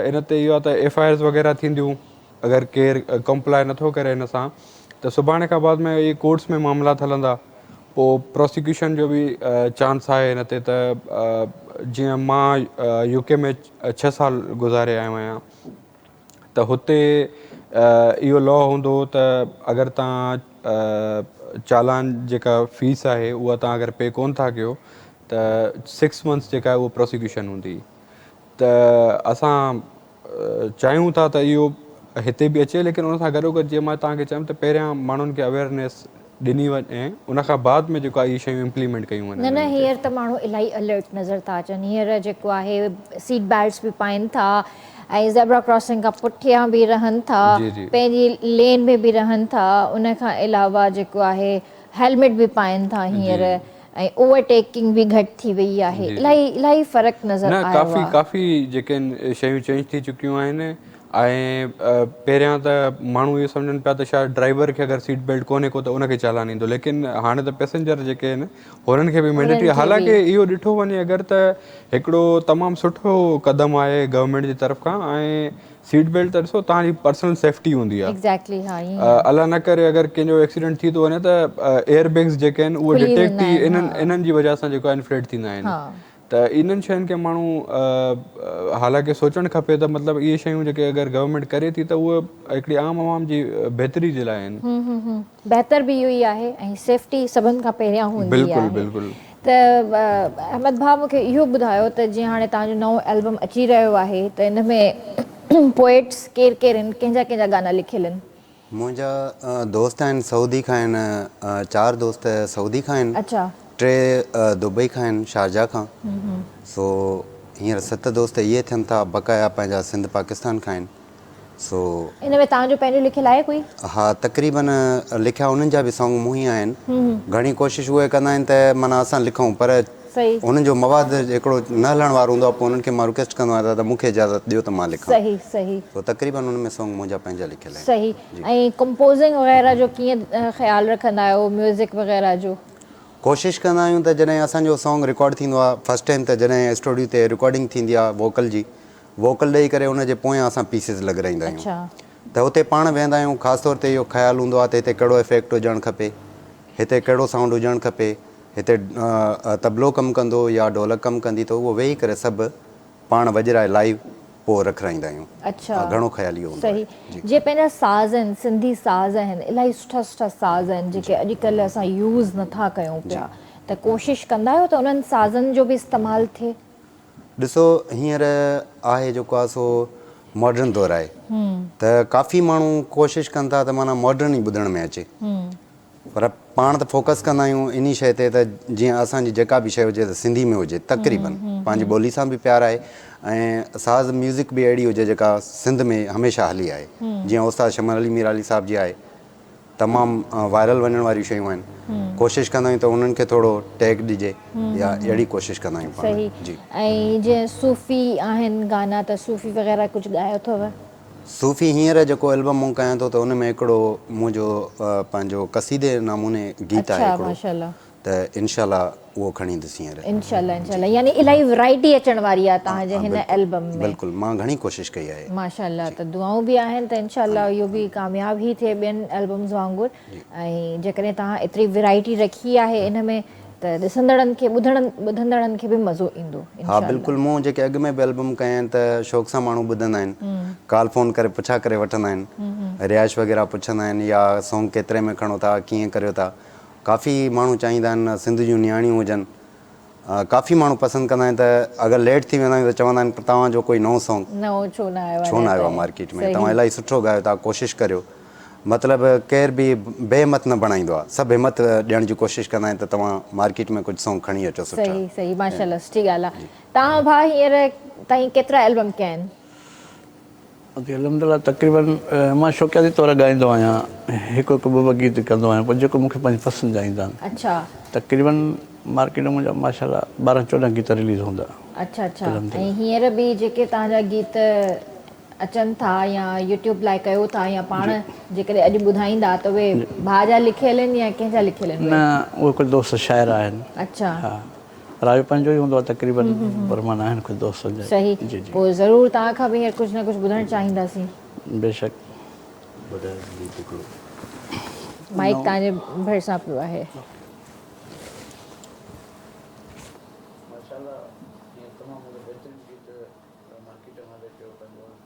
इन ते इहो आहे त FIRs वग़ैरह थींदियूं अगरि केरु कंप्लाई नथो करे हिन सां त सुभाणे खां बाद में इहे कोर्ट्स में मामलात हलंदा पोइ प्रोसिक्यूशन जो बि चांस आहे हिन ते त जीअं मां UK में 6 साल गुज़ारे आयो आहियां त हुते इहो लॉ हूंदो त अगरि तव्हां चालान जेका फीस आहे उहा तव्हां अगरि पे कोन था कयो त 6 मंथ्स जेका आहे उहा प्रोसिक्यूशन हूंदी त असां चाहियूं था त इहो हिते बि अचे लेकिन उन सां गॾोगॾु जीअं मां तव्हांखे चयुमि त पहिरियां माण्हुनि खे अवेयरनेस ॾिनी वञे उन खां बाद में जेको आहे इहे शयूं इम्प्लीमेंट कयूं न वञनि हींअर त माण्हू इलाही अलर्ट नज़र था अचनि हींअर जेको आहे सीट बेल्ट्स बि पाइनि था ऐं ज़ेब्रा क्रॉसिंग खां पुठियां बि रहनि था जी, जी। पंहिंजी लेन में बि रहनि था उन खां अलावा जेको आहे हेलमेट बि पाइनि था हींअर ऐं ओवरटेकिंग बि घटि थी वई आहे जी, जी। इलाही फ़र्क़ु नज़र न आयो आहे काफ़ी जेके आहिनि शयूं चेंज थी चुकियूं आहिनि ऐं पहिरियां त माण्हू इहो सम्झनि पिया त शायदि ड्राइवर खे अगरि सीट बेल्ट कोन्हे को त उनखे चालान ईंदो लेकिन हाणे त पैसेंजर जेके आहिनि हुननि खे बि मैंडेटरी हालांकि इहो ॾिठो वञे अगरि त हिकिड़ो तमामु सुठो क़दम आहे गवर्नमेंट जी तरफ़ खां ऐं सीट बेल्ट त ॾिसो तव्हांजी पर्सनल सेफ्टी हूंदी आहे एग्ज़ैक्टली हा ईअं अलाह न करे अगरि कंहिंजो एक्सीडेंट थी थो वञे त एयर बैग्स जेके आहिनि उहे खुली डिटेक्ट वेंदा थी आहिनि, इन्हनि जी वजह सां जेको आहे इन्फ्लेट थींदा आहिनि हा त इन्हनि शयुनि खे माण्हू हालांकि सोचणु खपे त मतिलबु इहे शयूं जेके अगरि गवर्नमेंट करे थी त उहे हिकिड़ी आम आवाम जी बहितरी जे लाइ आहिनि बहितर बि इहो ई आहे ऐं सेफ्टी सभिनि खां पहिरियां हूंदी बिल्कुलु आहे बिल्कुलु त अहमद भाउ मूंखे इहो ॿुधायो त जीअं हाणे तव्हांजो नओं एल्बम अची रहियो आहे त इन में पोएट्स केरु केरु आहिनि कंहिंजा गाना लिखियल आहिनि मुंहिंजा दोस्त आहिनि सऊदी खां आहिनि 4 दोस्त सऊदी खां आहिनि अच्छा 3 दुबई खां आहिनि शारजा खां सो हींअर 7 दोस्त इहे थियनि था बक़ाया पंहिंजा सिंध पाकिस्तान खां आहिनि सो इन में तव्हांजो पंहिंजो लिखियलु आहे कोई हा तक़रीबन लिखिया उन्हनि जा बि सॉन्ग मूं ई आहिनि घणी कोशिशि उहे कंदा आहिनि त माना असां लिखूं पर सही उन्हनि जो मवादु हिकिड़ो न हलण वारो हूंदो आहे पोइ उन्हनि खे मां रिक्वेस्ट कंदो आहियां त मूंखे इजाज़त ॾियो त मां लिखां सही सही सो तक़रीबन उन में सॉन्ग मुंहिंजा पंहिंजा लिखियल आहिनि सही ऐं कंपोज़िंग वग़ैरह जो कीअं ख़्यालु रखंदा आहियो म्यूज़िक वग़ैरह जो कोशिशि कंदा आहियूं त जॾहिं असांजो सॉन्ग रिकॉर्ड थींदो आहे फस्ट टाइम त जॾहिं स्टूडियो ते रिकॉर्डिंग थींदी आहे वोकल जी वोकल ॾेई करे उनजे पोयां असां पीसिस लॻाराईंदा आहियूं अच्छा त हुते पाण वेहंदा आहियूं ख़ासि तौर ते इहो ख़्यालु हूंदो आहे त हिते कहिड़ो इफेक्ट हुजणु खपे हिते कहिड़ो साउंड हुजणु खपे हिते तबलो कमु कंदो या ढोलक कमु कंदी त उहो वेही करे सभु पाण वॼराए लाइव पोइ रखाईंदा आहियूं अच्छा घणो ख़्यालु इहो हूंदो सही आहे जीअं पंहिंजा साज़ आहिनि सिंधी साज़ आहिनि इलाही सुठा सुठा साज़ आहिनि जेके अॼुकल्ह असां यूज़ नथा कयूं पिया त कोशिशि कंदा आहियो त उन्हनि साज़नि जो बि इस्तेमालु थिए ॾिसो हींअर आहे जेको आहे सो मॉडर्न दौरु आहे त काफ़ी माण्हू कोशिशि कनि था त माना मॉडर्न ई ॿुधण में अचे पर पाण त फोकस कंदा आहियूं इन शइ ते त जीअं असांजी जेका बि शइ हुजे त सिंधी में हुजे तक़रीबन पंहिंजी ॿोली सां बि प्यारु आहे ऐं साज़ म्यूज़िक बि अहिड़ी हुजे जेका सिंध में हमेशह हली आहे जीअं उस्ताद शमन अली मीर अली साहिब जी आहे तमामु वायरल वञण वारियूं शयूं आहिनि कोशिशि कंदा आहियूं त उन्हनि खे थोरो टैग ॾिजे या अहिड़ी कोशिशि कंदा आहियूं सही पाण जी ऐं जीअं सूफ़ी आहिनि गाना त सूफ़ी वग़ैरह कुझु ॻायो अथव सूफ़ी हींअर जेको एल्बम मूं कयां थो त उन में हिकिड़ो मुंहिंजो पंहिंजो कसीदे नमूने गीत आहे अच्छा हिकिड़ो माशाल्लाह त इनशाला उहो खणी ईंदुसि हींअर इंशाल्लाह यानी इलाही वैरायटी अचण वारी आहे तव्हांजे हिन एल्बम में बिल्कुलु मां घणी कोशिशि कई आहे माशाल्लाह त दुआऊं बि आहिनि त इंशाल्लाह इहो बि कामयाबु ई थिए ॿियनि एल्बम्स वांगुरु ऐं जेकॾहिं तव्हां एतिरी वैरायटी रखी आहे इन में त ॾिसंदड़नि खे ॿुधंदड़नि खे बि मज़ो ईंदो हा बिल्कुलु मूं जेके अॻु में बि एल्बम कया आहिनि त शौक़ सां माण्हू ॿुधंदा आहिनि कॉल फ़ोन करे पुछा करे वठंदा आहिनि रिहाइश वग़ैरह पुछंदा आहिनि या सॉन्ग केतिरे में खणो था, कीअं करियो था। काफ़ी माण्हू चाहींदा आहिनि सिंध जूं नियाणियूं हुजनि। काफ़ी माण्हू पसंदि कंदा आहिनि त अगरि लेट थी वेंदा आहियूं त चवंदा आहिनि तव्हांजो कोई नओं सॉन्ग नओं छो न आयो छो न आयो आहे मार्केट में, तव्हां इलाही सुठो ॻायो था, कोशिशि करियो। मतिलबु केर बि बेहिमत न बणाईंदो आहे, सभु हिमत ॾियण जी कोशिशि कंदा आहिनि त तव्हां मार्केट में कुझु सॉन्ग खणी अचो सुठा। सही सही माशाल्लाह सुठी ॻाल्हि आहे। तव्हां भाउ हींअर ताईं केतिरा एल्बम कया आहिनि? अलहमदिल्ला तक़रीबन मां शौक़ियाती तौरु ॻाईंदो आहियां, हिकु हिकु ॿ ॿ गीत कंदो आहियां, पर जेको मूंखे पंहिंजी पसंदि जा ईंदा आहिनि। अच्छा तक़रीबन मार्केट में मुंहिंजा माशाल्लाह 12-14 गीत रिलीज़ हूंदा। अच्छा अच्छा। ऐं हींअर बि जेके तव्हांजा गीत अचनि था या यूट्यूब लाइ कयो था या पाण जेकॾहिं अॼु ॿुधाईंदा त उहे भाउ जा लिखियल आहिनि या कंहिंजा लिखियल आहिनि? न उहे कुझु दोस्त शाइर आहिनि। अच्छा हा, रायो पंहिंजो ई हूंदो आहे तक़रीबन, पर माना आहिनि कुझु दोस्तनि जा। सही। जी जी पोइ ज़रूरु तव्हां खां बि हींअर कुझु न कुझु ॿुधणु चाहींदासीं। बेशक। माइक तव्हांजे भरिसां पियो आहे।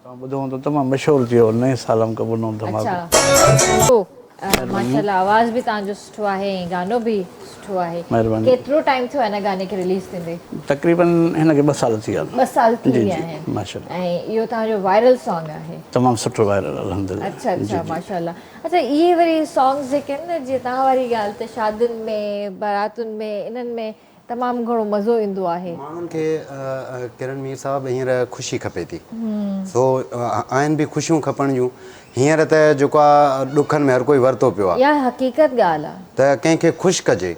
तव्हां ॿुधो हूंदो तमामु मशहूरु थी वियो नए साल में कबूनो धमाको। अच्छा माशाल्लाह आवाज़ बि तव्हांजो सुठो आहे ऐं गानो बि सुठो आहे। महिरबानी। केतिरो टाइम थियो आहे हिन गाने खे रिलीज़ थींदे? तक़रीबन हिनखे 2 साल थी विया 2 साल थी जी विया जी आहिनि माशाल्लाह। ऐं इहो तव्हांजो वायरल सॉन्ग आहे? तमामु सुठो वायरल अल्हम्दुलिल्लाह। अच्छा अच्छा माशाल्लाह। अच्छा इहे वरी सॉन्ग्स जेके आहिनि न, जीअं तव्हां वारी ॻाल्हि त शादियुनि में बारातुनि में इन्हनि में तमामु घणो मज़ो ईंदो आहे। माण्हुनि खे किरण मीर साहब हींअर ख़ुशी खपे थी, सो आहिनि बि ख़ुशियूं खपण जूं। हींअर त जेको आहे ॾुखनि में हर कोई वरितो पियो आहे, इहा हक़ीक़त ॻाल्हि आहे। त कंहिंखे ख़ुशि कजे।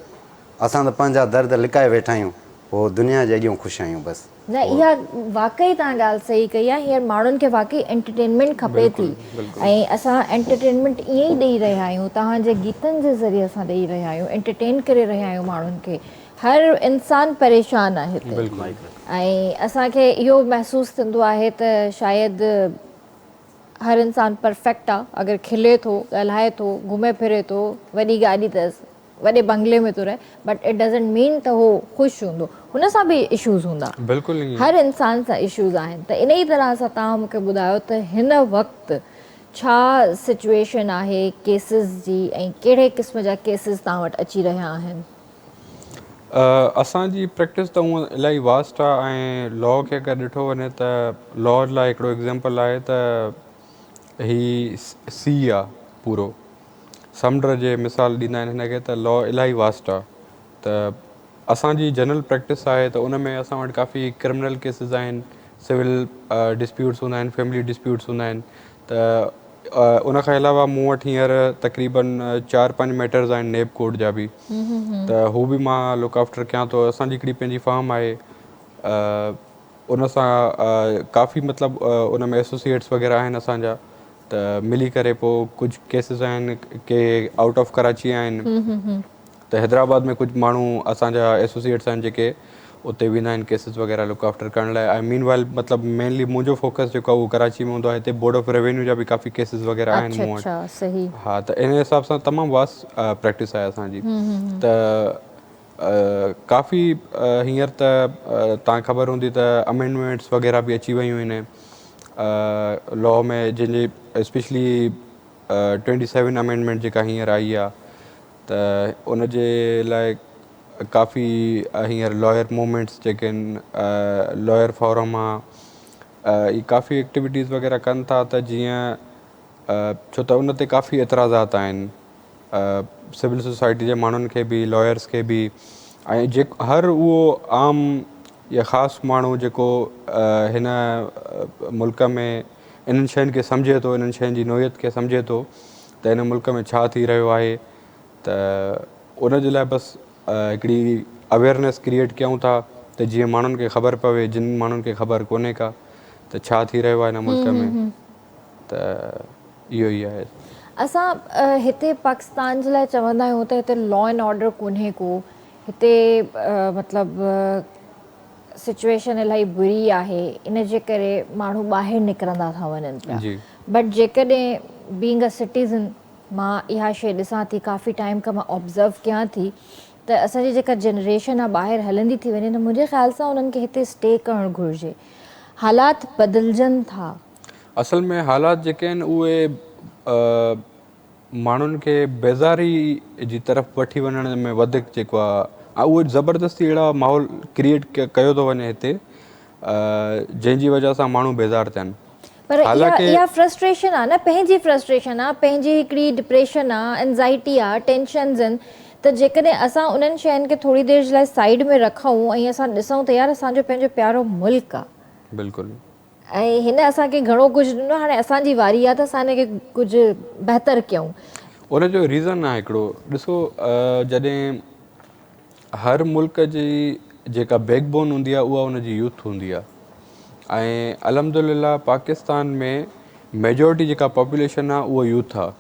असां त पंहिंजा दर्द लिकाए वेठा आहियूं, पोइ दुनिया जे अॻियां ख़ुशि आहियूं बसि। न इहा वाक़ई तव्हां ॻाल्हि सही कई आहे। हींअर माण्हुनि खे वाक़ई एंटरटेनमेंट खपे थी ऐं असां एंटरटेनमेंट ईअं ई ॾेई रहिया आहियूं, तव्हांजे गीतनि जे ज़रिए असां ॾेई रहिया आहियूं, एंटरटेन करे रहिया आहियूं माण्हुनि खे। हर इंसानु परेशानु आहे हिते ऐं असांखे इहो महसूसु थींदो आहे त शायदि हर इंसानु परफेक्ट आहे। अगरि खिले थो, ॻाल्हाए थो, घुमे फिरे थो, वॾी गाॾी अथसि, वॾे बंगले में थो रहे, बट इट डज़ंट मीन त उहो ख़ुशि हूंदो। हुन सां बि इशूज़ हूंदा, बिल्कुलु हर इंसान सां इशूज़ आहिनि। त इन ई तरह सां तव्हां मूंखे ॿुधायो त हिन वक़्तु छा सिचुएशन आहे केसिस जी ऐं कहिड़े क़िस्म जा केसिस तव्हां वटि अची रहिया आहिनि? असांजी प्रैक्टिस त हूअं इलाही वास्ट आहे ऐं लॉ खे अगरि ॾिठो वञे त लॉ लाइ हिकिड़ो एग्ज़ाम्पल आहे त ही सी आहे पूरो समुंड जे मिसाल ॾींदा आहिनि हिनखे, त लॉ इलाही वास्ट आहे। त असांजी जनरल प्रैक्टिस आहे त उन में असां वटि काफ़ी क्रिमिनल केसिस आहिनि, सिविल डिस्प्यूट्स हूंदा आहिनि, फैमिली डिस्प्यूट्स हूंदा आहिनि। त उन खां अलावा मूं वटि हींअर तक़रीबन 4-5 मैटर्स आहिनि नेब कोड जा बि, त हू बि मां लुक आफ्टर कयां थो। असांजी हिकिड़ी पंहिंजी फर्म आहे, उन सां काफ़ी मतिलबु उन में एसोसिएट्स वग़ैरह आहिनि असांजा, त मिली करे पोइ कुझु केसिस आहिनि के आउट ऑफ कराची आहिनि, त हैदराबाद में कुझु माण्हू असांजा एसोसिएट्स आहिनि जेके उते वेंदा आहिनि केसिस वग़ैरह लुक आफ्टर करण लाइ। ऐं मीन वाइल मतिलबु मेनली मुंहिंजो फोकस जेको आहे उहो कराची में हूंदो आहे। हिते बोर्ड ऑफ रेवेन्यू जा बि काफ़ी केसिस वग़ैरह आहिनि मूं वटि। अच्छा सही। हा, त इन हिसाब सां तमामु वास्ट प्रैक्टिस आहे असांजी। त काफ़ी हींअर त तव्हांखे ख़बर हूंदी त अमेंडमेंट्स वग़ैरह बि अची वियूं आहिनि लॉ में, जंहिंजे स्पेशली 27 अमेंडमेंट जेका हींअर आई आहे, त उन जे लाइ काफ़ी हींअर लॉयर मूवमेंट्स जेके आहिनि, लॉयर फॉरम आहे, ई काफ़ी एक्टिविटीज़ वग़ैरह कनि था। त जीअं छो त उन ते काफ़ी एतिराज़ात आहिनि सिविल सोसाइटी जे माण्हुनि खे बि, लॉयर्स खे बि, ऐं हर उहो आम या ख़ासि माण्हू जेको हिन मुल्क में इन्हनि शयुनि खे सम्झे थो, इन्हनि शयुनि जी नोयत खे सम्झे थो त हिन मुल्क में छा थी रहियो आहे, त उन जे लाइ बसि हिकिड़ी अवेयरनेस क्रिएट कयूं था त जीअं माण्हुनि खे ख़बर पवे, जिन माण्हुनि खे ख़बर कोन्हे का त छा थी रहियो आहे हिन मुल्क में। त इहो ई आहे। असां हिते पाकिस्तान जे लाइ चवंदा आहियूं त हिते लॉ एंड ऑर्डर कोन्हे को, हिते मतिलबु सिचुएशन इलाही बुरी आहे, इन जे करे माण्हू ॿाहिरि निकिरंदा था वञनि पिया। बट जेकॾहिं बीइंग अ सिटीज़न मां इहा शइ ॾिसां थी, काफ़ी टाइम खां मां ऑब्ज़र्व कयां थी त असांजी जेका जनरेशन आहे ॿाहिरि हलंदी थी वञे, त मुंहिंजे ख़्याल सां उन्हनि खे हिते स्टे करणु घुरिजे। हालात बदिलजनि था। असल में हालात जेके आहिनि उहे माण्हुनि खे बेज़ारी जी तरफ़ वठी वञण में वधीक जेको आहे उहो ज़बरदस्ती अहिड़ा माहौल क्रिएट कयो थो वञे हिते जंहिंजी वजह सां माण्हू बेज़ार थियनि। पर इहा फ्रस्ट्रेशन आहे न, पंहिंजी फ्रस्ट्रेशन आहे, पंहिंजी हिकिड़ी डिप्रेशन आहे, एंज़ाइटी आहे, टेंशन्स आहिनि। त जेकॾहिं असां उन्हनि शयुनि खे थोरी देरि जे लाइ साइड में रखूं ऐं असां ॾिसूं त यार असांजो पंहिंजो प्यारो मुल्क आहे, बिल्कुलु, ऐं हिन असांखे घणो कुझु ॾिनो, हाणे असांजी वारी आहे त असां हिनखे कुझु बहितर कयूं। उनजो रीज़न आहे हिकिड़ो, ॾिसो जॾहिं हर मुल्क जी जेका बैकबोन हूंदी आहे उहा उनजी यूथ हूंदी आहे, ऐं अलहमदुलिल्लाह पाकिस्तान में मेजॉरिटी जेका पॉपुलेशन आहे उहा यूथ आहे,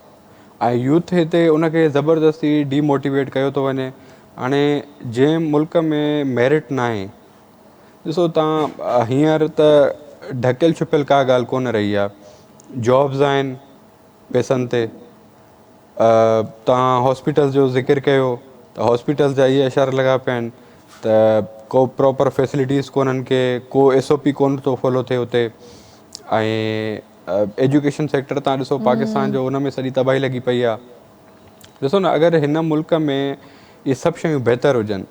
ऐं यूथ हिते उनखे ज़बरदस्ती डीमोटिवेट कयो थो वञे। हाणे जंहिं मुल्क में मेरिट न आहे, ॾिसो तव्हां हींअर त ढकियल छुपियल का ॻाल्हि कोन रही आहे, जॉब्स आहिनि पैसनि ते। तव्हां हॉस्पिटल्स जो ज़िक्र कयो त हॉस्पिटल्स जा इहे अशर लॻा पिया आहिनि त को प्रॉपर फैसिलिटीज़ कोन्हनि के, को SOP कोन थो फॉलो थिए हुते, ऐं एजुकेशन सेक्टर तव्हां ॾिसो पाकिस्तान जो, उन में सॼी तबाही लॻी पई आहे। ॾिसो न, अगरि हिन मुल्क में इहे सभु शयूं बहितर हुजनि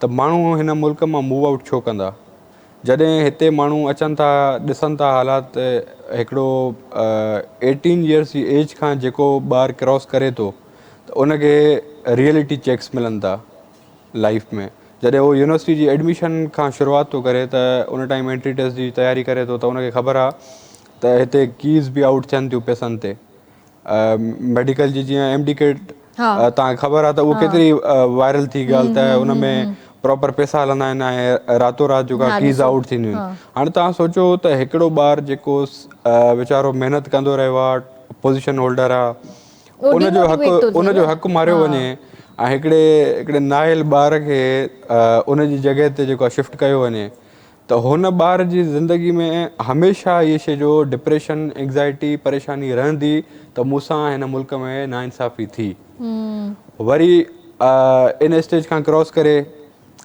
त माण्हू हिन मुल्क मां मूव आउट छो कंदा? जॾहिं हिते माण्हू अचनि था, ॾिसनि था हालात, हिकिड़ो 18 इयर्स जी एज खां जेको ॿारु क्रॉस करे थो त उनखे रियलिटी चेक्स मिलनि था लाइफ में। जॾहिं उहो यूनिवर्सिटी जी एडमिशन खां शुरूआति थो करे त उन टाइम एंट्री टेस्ट जी तयारी करे थो त उनखे ख़बर आहे त हिते कीज़ बि आउट थियनि थियूं पैसनि ते। मेडिकल जी जीअं MD किट तव्हांखे ख़बर आहे त उहो केतिरी वायरल थी ॻाल्हि, त उन में प्रॉपर पैसा हलंदा आहिनि ऐं रातो राति जेका कीज़ आउट थींदियूं आहिनि। हाणे तव्हां सोचो त हिकिड़ो ॿारु जेको वीचारो महिनत कंदो रहियो आहे, पोज़ीशन होल्डर आहे, उनजो हक़ु मारियो वञे ऐं हिकिड़े नाइल ॿार खे उनजी जॻह ते जेको आहे शिफ्ट कयो वञे, त हुन ॿार जी ज़िंदगी में हमेशह इहे शइ जो डिप्रेशन, एंज़ाइटी, परेशानी रहंदी त मूंसां हिन मुल्क में नाइंसाफ़ी थी। वरी इन स्टेज खां क्रॉस करे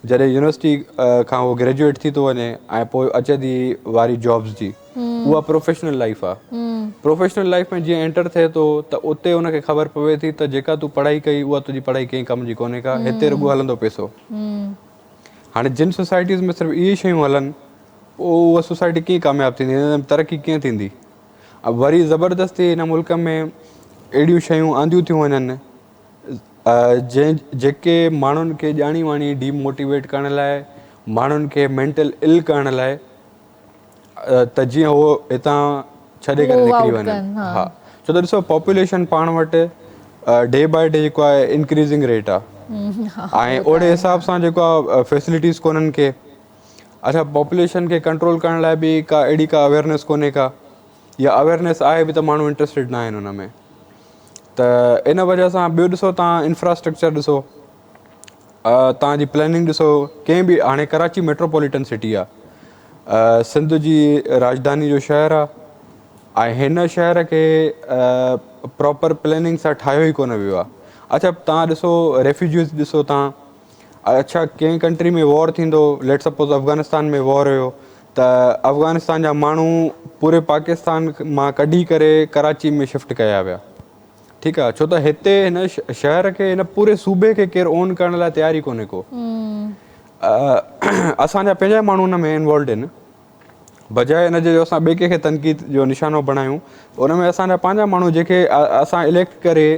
जॾहिं यूनिवर्सिटी खां उहो ग्रेजुएट थी थो वञे ऐं पोइ अचे थी वारी जॉब्स जी, उहा प्रोफेशनल लाइफ आहे। प्रोफेशनल लाइफ में जीअं एंटर थिए थो त उते उनखे ख़बर पवे थी त जेका तूं पढ़ाई कई उहा तुंहिंजी पढ़ाई कंहिं कम जी कोन्हे का, हिते रुॻो हलंदो पैसो। हाणे जिन सोसाइटीज़ में सिर्फ़ु इहे शयूं हलनि, उहा सोसाइटी कीअं कामयाबु थींदी, हिन में तरक़ी कीअं थींदी? वरी ज़बरदस्ती हिन मुल्क में अहिड़ियूं शयूं आंदियूं थियूं वञनि जेके माण्हुनि खे ॼाणी वाणी डीमोटिवेट करण लाइ, माण्हुनि खे मेंटल इल करण लाइ, त जीअं उहो हितां छॾे करे निकिरी वञनि। हा, छो त ॾिसो पॉपुलेशन पाण वटि डे बाय डे जेको आहे इंक्रीज़िंग रेट आहे, ऐं ओड़े हिसाब सां जेको आहे फैसिलिटीज़ कोन्हनि के। अच्छा, पॉपुलेशन खे कंट्रोल करण लाइ बि अहिड़ी का अवेयरनेस कोन्हे का, या अवेयरनेस आहे बि त माण्हू इंट्रस्टेड न आहिनि हुन में। त इन वजह सां ॿियो ॾिसो तव्हां इंफ्रास्ट्रक्चर ॾिसो, तव्हांजी प्लैनिंग ॾिसो, कंहिं बि हाणे कराची मेट्रोपॉलिटन सिटी आहे, सिंध जी राजधानी जो शहरु आहे, ऐं हिन शहर खे प्रॉपर प्लैनिंग सां ठाहियो ई कोन वियो आहे। अच्छा, तव्हां ॾिसो रेफ्यूजीज़ ॾिसो तव्हां, अच्छा कंहिं कंट्री में वॉर थींदो, लेट सपोज़ अफ़गानिस्तान में वॉर हुयो त अफ़गानिस्तान जा माण्हू पूरे पाकिस्तान मां कढी करे कराची में शिफ्ट कया विया, ठीकु आहे, छो त हिते हिन शहर खे, हिन पूरे सूबे खे केरु ओन करण लाइ तयारी कोन्हे को। असांजा पंहिंजा माण्हू हुन में इन्वॉल्ड आहिनि, बजाए हिन जो असां ॿिए कंहिंखे तनक़ीद जो निशानो बणायूं, उन में असांजा पंहिंजा माण्हू जेके असां इलेक्ट करे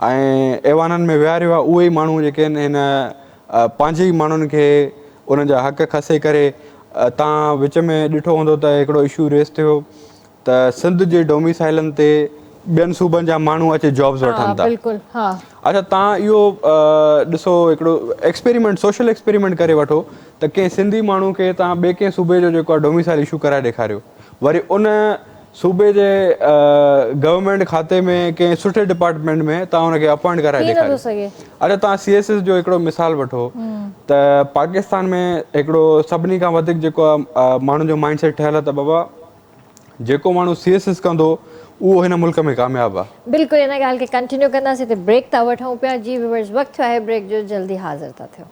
ऐं ऐवाननि में विहारियो आहे, उहे ई माण्हू जेके आहिनि हिन पंहिंजे ई माण्हुनि खे उन्हनि जा हक़ खसे करे। तव्हां विच में ॾिठो हूंदो त हिकिड़ो इशू रेस थियो त सिंध जे डोमिसाइलनि ते ॿियनि सूबनि जा माण्हू अचे जॉब्स वठनि था। अच्छा, तव्हां इहो ॾिसो, हिकिड़ो एक्सपेरिमेंट, सोशल एक्सपेरिमेंट करे वठो त कंहिं सिंधी माण्हू खे तव्हां ॿिए कंहिं सूबे जो जेको आहे डोमिसाइल इशू कराए ॾेखारियो, वरी उन सूबे जे गवर्नमेंट खाते में कंहिं सुठे डिपार्टमेंट में तव्हां हुनखे अपॉइंट कराए ॾेखारियो। अच्छा, तव्हां CSS जो हिकिड़ो मिसाल वठो त पाकिस्तान में हिकिड़ो सभिनी खां वधीक जेको आहे माण्हुनि जो माइंड सेट ठहियलु आहे त बाबा जेको माण्हू CSS कंदो उहो हिन मुल्क में कामयाबु आहे। बिल्कुलु, हिन ॻाल्हि खे कंटिन्यू कंदासीं त ब्रेक था वठूं पिया। जी व्यूअर्स, वक़्तु आहे ब्रेक जो, जल्दी हाज़िर था थियो।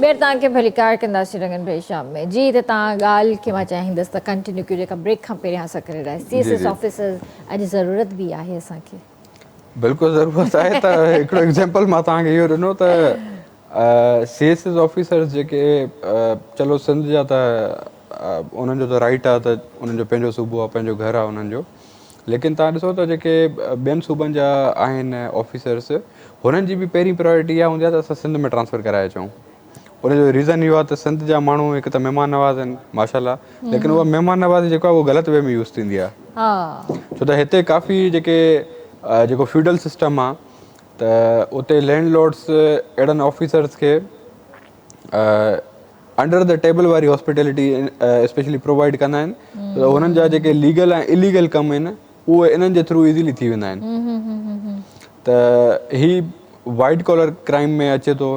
ॿीहर तव्हांखे भली कार कंदासीं रंगन भाई शाम में जी त तव्हां ॻाल्हि खे मां चाहींदसि त कंटिन्यू कयो जेका ब्रेक खां पहिरियां असां करे रहिया CSS ऑफिसर्स अॼु ज़रूरत बि आहे असांखे बिल्कुलु ज़रूरत आहे त हिकिड़ो एग्ज़ाम्पल मां तव्हांखे इहो ॾिनो त CSS ऑफिसर्स जेके चलो सिंध जा त उन्हनि जो त राइट आहे त उन्हनि जो पंहिंजो सूबो आहे पंहिंजो घरु आहे उन्हनि जो लेकिन तव्हां ॾिसो त जेके ॿियनि सूबनि जा आहिनि ऑफिसर्स हुननि जी बि पहिरीं प्रायोरिटी इहा हूंदी आहे त असां सिंध में ट्रांसफ़र कराए अचूं उनजो रीज़न इहो आहे त सिंध जा माण्हू हिकु त महिमान नवाज़ आहिनि माशाल्लाह लेकिन उहा महिमान नवाज़ी जेको आहे उहो ग़लति वे में यूज़ थींदी आहे छो त हिते काफ़ी जेको फ्यूडल सिस्टम आहे त उते लैंडलॉर्ड्स अहिड़नि ऑफिसर्स खे अंडर द टेबल वारी हॉस्पिटैलिटी स्पेशली प्रोवाइड कंदा आहिनि त हुननि जा जेके लीगल ऐं इलीगल कम आहिनि उहे इन्हनि जे थ्रू इज़ीली थी वेंदा आहिनि त ही वाइट कॉलर क्राइम में अचे थो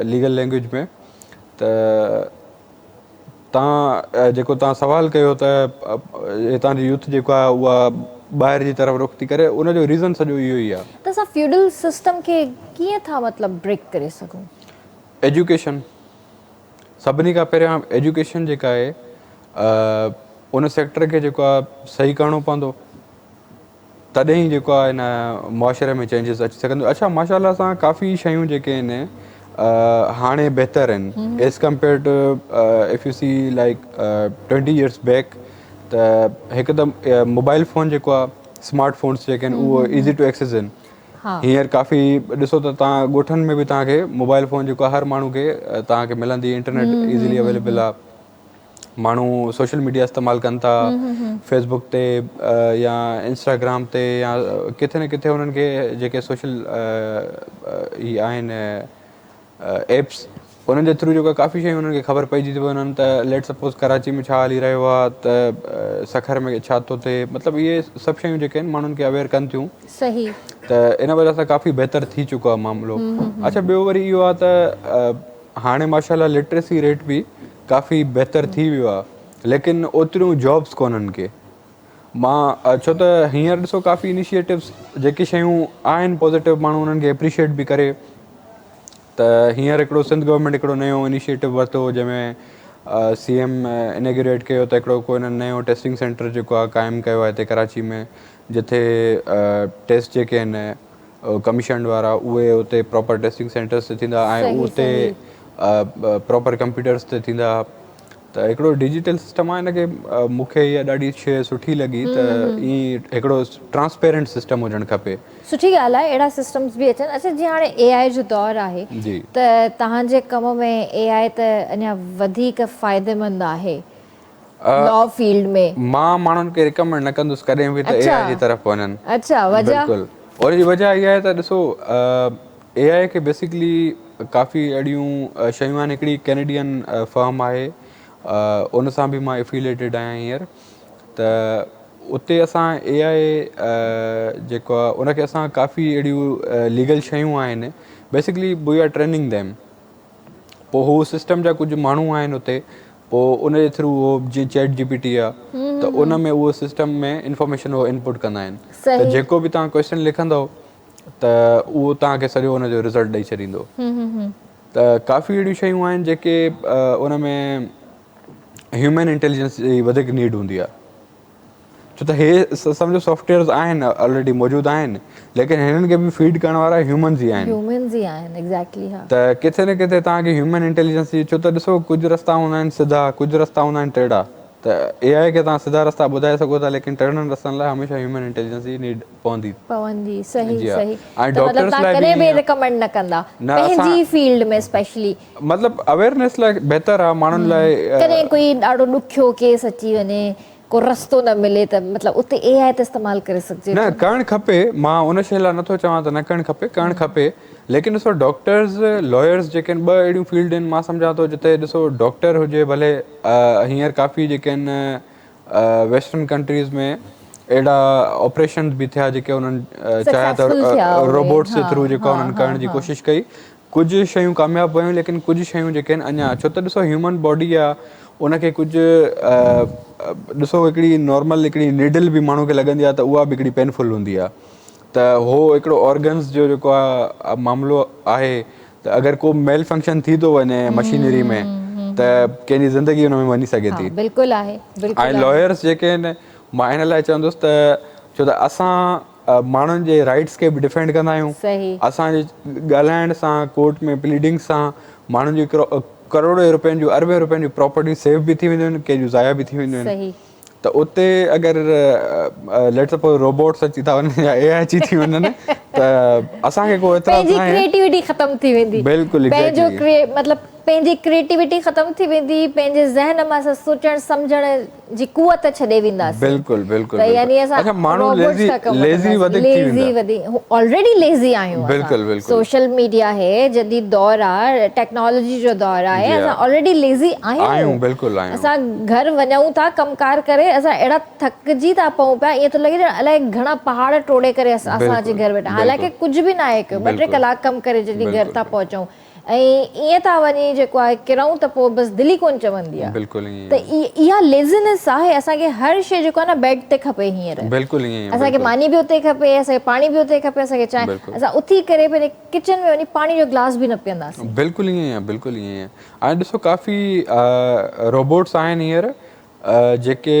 लीगल लैंग्वेज में त तव्हां सवाल कयो त हितां जी यूथ जेको आहे उहा ॿाहिरि जी तरफ़ रुख थी करे उनजो रीज़न सॼो इहो ई आहे त असां फ्यूडल सिस्टम खे कीअं था मतिलबु ब्रेक करे सघूं एजुकेशन सभिनी खां पहिरियां एजुकेशन जेका आहे उन सेक्टर खे जेको आहे सही करिणो पवंदो तॾहिं ई जेको आहे हिन मुआशरे में चेंजिस अची सघंदो अच्छा माशाल्लाह सां काफ़ी शयूं जेके आहिनि हाणे बहितर आहिनि as compare to if you see like 20 years back त हिकदमि मोबाइल फ़ोन जेको आहे स्मार्ट फ़ोन्स जेके आहिनि उहो ईज़ी टू एक्सेस आहिनि हींअर काफ़ी ॾिसो त तव्हां ॻोठनि में बि तव्हांखे मोबाइल फ़ोन जेको आहे हर माण्हू खे तव्हांखे मिलंदी इंटरनेट ईज़ीली अवेलेबल आहे माण्हू सोशल मीडिया इस्तेमालु कनि था फेसबुक ते या इंस्टाग्राम ते या किथे न किथे हुननि खे जेके सोशल ही आहिनि एप्स उन्हनि जे थ्रू जेको काफ़ी शयूं उन्हनि खे ख़बर पइजी थी वञनि त लेट सपोज़ कराची में छा हली रहियो आहे त सखर में छा थो थिए मतिलबु इहे सभु शयूं जेके आहिनि माण्हुनि खे अवेयर कनि थियूं सही त इन वजह सां काफ़ी बहितर थी चुको आहे मामिलो अच्छा ॿियो वरी इहो आहे त हाणे माशाल्लाह लिटरेसी रेट बि काफ़ी बहितर थी वियो आहे लेकिन ओतिरियूं जॉब्स कोन्हनि के मां छो त हींअर ॾिसो काफ़ी इनिशिएटिव्स जेके शयूं आहिनि पॉज़िटिव माण्हू उन्हनि खे एप्रिशिएट बि करे त हींअर हिकिड़ो सिंध गवर्नमेंट हिकिड़ो नयो इनिशिएटिव वरितो जंहिंमें CM इनेग्रेट कयो त हिकिड़ो को हिन नयो टेस्टिंग सेंटर जेको आहे क़ाइमु कयो आहे हिते कराची में जिथे टेस्ट जेके आहिनि कमीशन वारा उहे उते प्रॉपर टेस्टिंग सेंटर्स ते थींदा ऐं उते प्रॉपर कंप्यूटर्स ते थींदा त हिकिड़ो डिजिटल सिस्टम आहे हिनखे मूंखे इहा ॾाढी शइ सुठी लॻी त ईअं हिकिड़ो ट्रांसपेरेंट सिस्टम हुजणु खपे सुठी ॻाल्हि आहे अहिड़ा सिस्टम्स बि अचनि अच्छा जीअं हाणे AI जो दौरु आहे त तव्हांजे कम में AI त अञा वधीक फ़ाइदेमंद आहे लॉ फील्ड में मां माण्हुनि खे रिकमेंड न कंदुसि कॾहिं बि त AI जी तरफ़ वञनि अच्छा वजह बिल्कुलु और जी वजह इहा आहे त ॾिसो AI खे बेसिकली काफ़ी अहिड़ियूं शयूं आहिनि हिकिड़ी कैनेडियन फर्म आहे उन सां बि मां एफिलेटेड आहियां हींअर त उते असां AI जेको आहे उनखे असां काफ़ी अहिड़ियूं लीगल शयूं आहिनि basically we are training them पोइ हू सिस्टम जा कुझु माण्हू आहिनि उते पोइ उन जे थ्रू उहो जीअं चैट GPT आहे त उन में उहो सिस्टम में इंफॉर्मेशन उहो इनपुट कंदा आहिनि त जेको बि तव्हां क्वेश्चन लिखंदव त उहो तव्हांखे सॼो उनजो रिज़ल्ट ॾेई छॾींदो त काफ़ी अहिड़ियूं शयूं आहिनि जेके उन में ह्यूमन इंटेलिजेंस जी वधीक नीड हूंदी आहे छो त हे सम्झो सॉफ्टवेयर्स आहिनि ऑलरेडी मौजूदु आहिनि लेकिन हिननि खे बि फीड करण वारा ह्यूमन्स ई आहिनि त किथे न किथे तव्हांखे ह्यूमन इंटेलिजेंस जी छो त ॾिसो कुझु रस्ता हूंदा आहिनि सिधा कुझु रस्ता हूंदा आहिनि टेढ़ा त AI खे तव्हां सिधा रस्ता ॿुधाए सघो था लेकिन टेढ़नि रस्तनि लाइ हमेशह ह्यूमन इंटेलिजेंस जी नीड पवंदी सही ऐं डॉक्टर्स लाइ कॾहिं बि रिकमेंड न कंदा पंहिंजी फील्ड में स्पेशली मतिलबु अवेयरनेस लाइ बहितर आहे माण्हुनि लाइ कॾहिं कोई ॾाढो ॾुखियो केस अची वञे को रस्तो न मिले त मतिलबु उते AI त इस्तेमालु करे सघिजे न करणु खपे मां उन शइ लाइ नथो चवां त न करणु खपे लेकिन ॾिसो डॉक्टर्स लॉयर्स जेके आहिनि ॿ अहिड़ियूं फील्ड आहिनि मां सम्झां थो जिते ॾिसो डॉक्टर हुजे भले हींअर काफ़ी जेके आहिनि वेस्टर्न कंट्रीज़ में अहिड़ा ऑपरेशन बि थिया जेके उन्हनि चाहिया त रोबोट्स जे थ्रू जेको उन्हनि करण जी कोशिशि कई कुझु शयूं कामयाबु वयूं लेकिन कुझु शयूं जेके आहिनि अञा छो त ॾिसो ह्यूमन बॉडी आहे उनखे कुझु ॾिसो हिकिड़ी नॉर्मल हिकिड़ी नीडल बि माण्हू खे लॻंदी आहे त उहा बि हिकिड़ी पेनफुल हूंदी आहे त हो हिकिड़ो ऑर्गन्स जो जेको आहे मामिलो आहे त अगरि को मेल फंक्शन थी थो वञे मशीनरी में त कंहिंजी ज़िंदगी हुन में वञी सघे थी। बिल्कुलु आहे, बिल्कुलु ऐं लॉयर्स जेके आहिनि मां हिन लाइ चवंदुसि त छो त असां माण्हुनि जे राइट्स खे बि डिफेंड कंदा आहियूं। सही। असांजे ॻाल्हाइण सां कोर्ट में प्लीडिंग सां माण्हुनि जी करोड़े रुपयनि जूं अरबे रुपयनि जूं प्रॉपर्टी सेव बि थी वेंदियूं आहिनि, कंहिंजूं ज़ाया बि थी वेंदियूं आहिनि। सही। त उते अगरि लेट्स सपोज रोबोट्स अची था वञनि या AI अची थी वञनि त असांखे को एतिराज़ पंहिंजी न आहे। क्रिएटिविटी ख़तम थी वेंदी। बिल्कुलु पंहिंजो एग्ज़ैक्टली। मतिलबु पंहिंजी क्रिएटिविटी ख़तम थी वेंदी, पंहिंजे ज़हन मां असां सोचणु सम्झण जी कुवत छॾे वेंदासीं। बिल्कुलु बिल्कुलु त यानी असां अच्छा माण्हू रोबोट्स खां कमु लेज़ी वधीक थी लेज़ी वेंदा। ऑलरेडी लेज़ी आहियूं असां। बिल्कुलु बिल्कुलु सोशल मीडिया है, जदीद दौर आहे, टेक्नोलॉजी जो दौर आहे, जी असां हा। ऑलरेडी लेज़ी आहियूं। बिल्कुलु आहियूं। असां घर वञूं था कमकार करे असां अहिड़ा थकिजी था पऊं पिया, ईअं थो लॻे अलाए घणा पहाड़ टोड़े करे असां अची घर वेठा, हालांकि कुझु बि न आहे, हिकु 2-3 कलाक कमु करे जॾहिं घर था पहुचूं ऐं ईअं था वञी जेको आहे किरूं त पोइ बसि दिलि ई कोन चवंदी आहे। बिल्कुलु त इहा लेज़ीनेस आहे। असांखे हर शइ जेको आहे न बेड ते खपे हींअर। बिल्कुलु ईअं असांखे मानी बि उते खपे, असांखे पाणी बि उते खपे, असांखे चांहि असां उथी करे पंहिंजे किचन में वञी पाणी जो गिलास बि न पीअंदासीं। बिल्कुलु ईअं आहे, बिल्कुलु ईअं आहे। ऐं ॾिसो काफ़ी रोबोट्स आहिनि हींअर जेके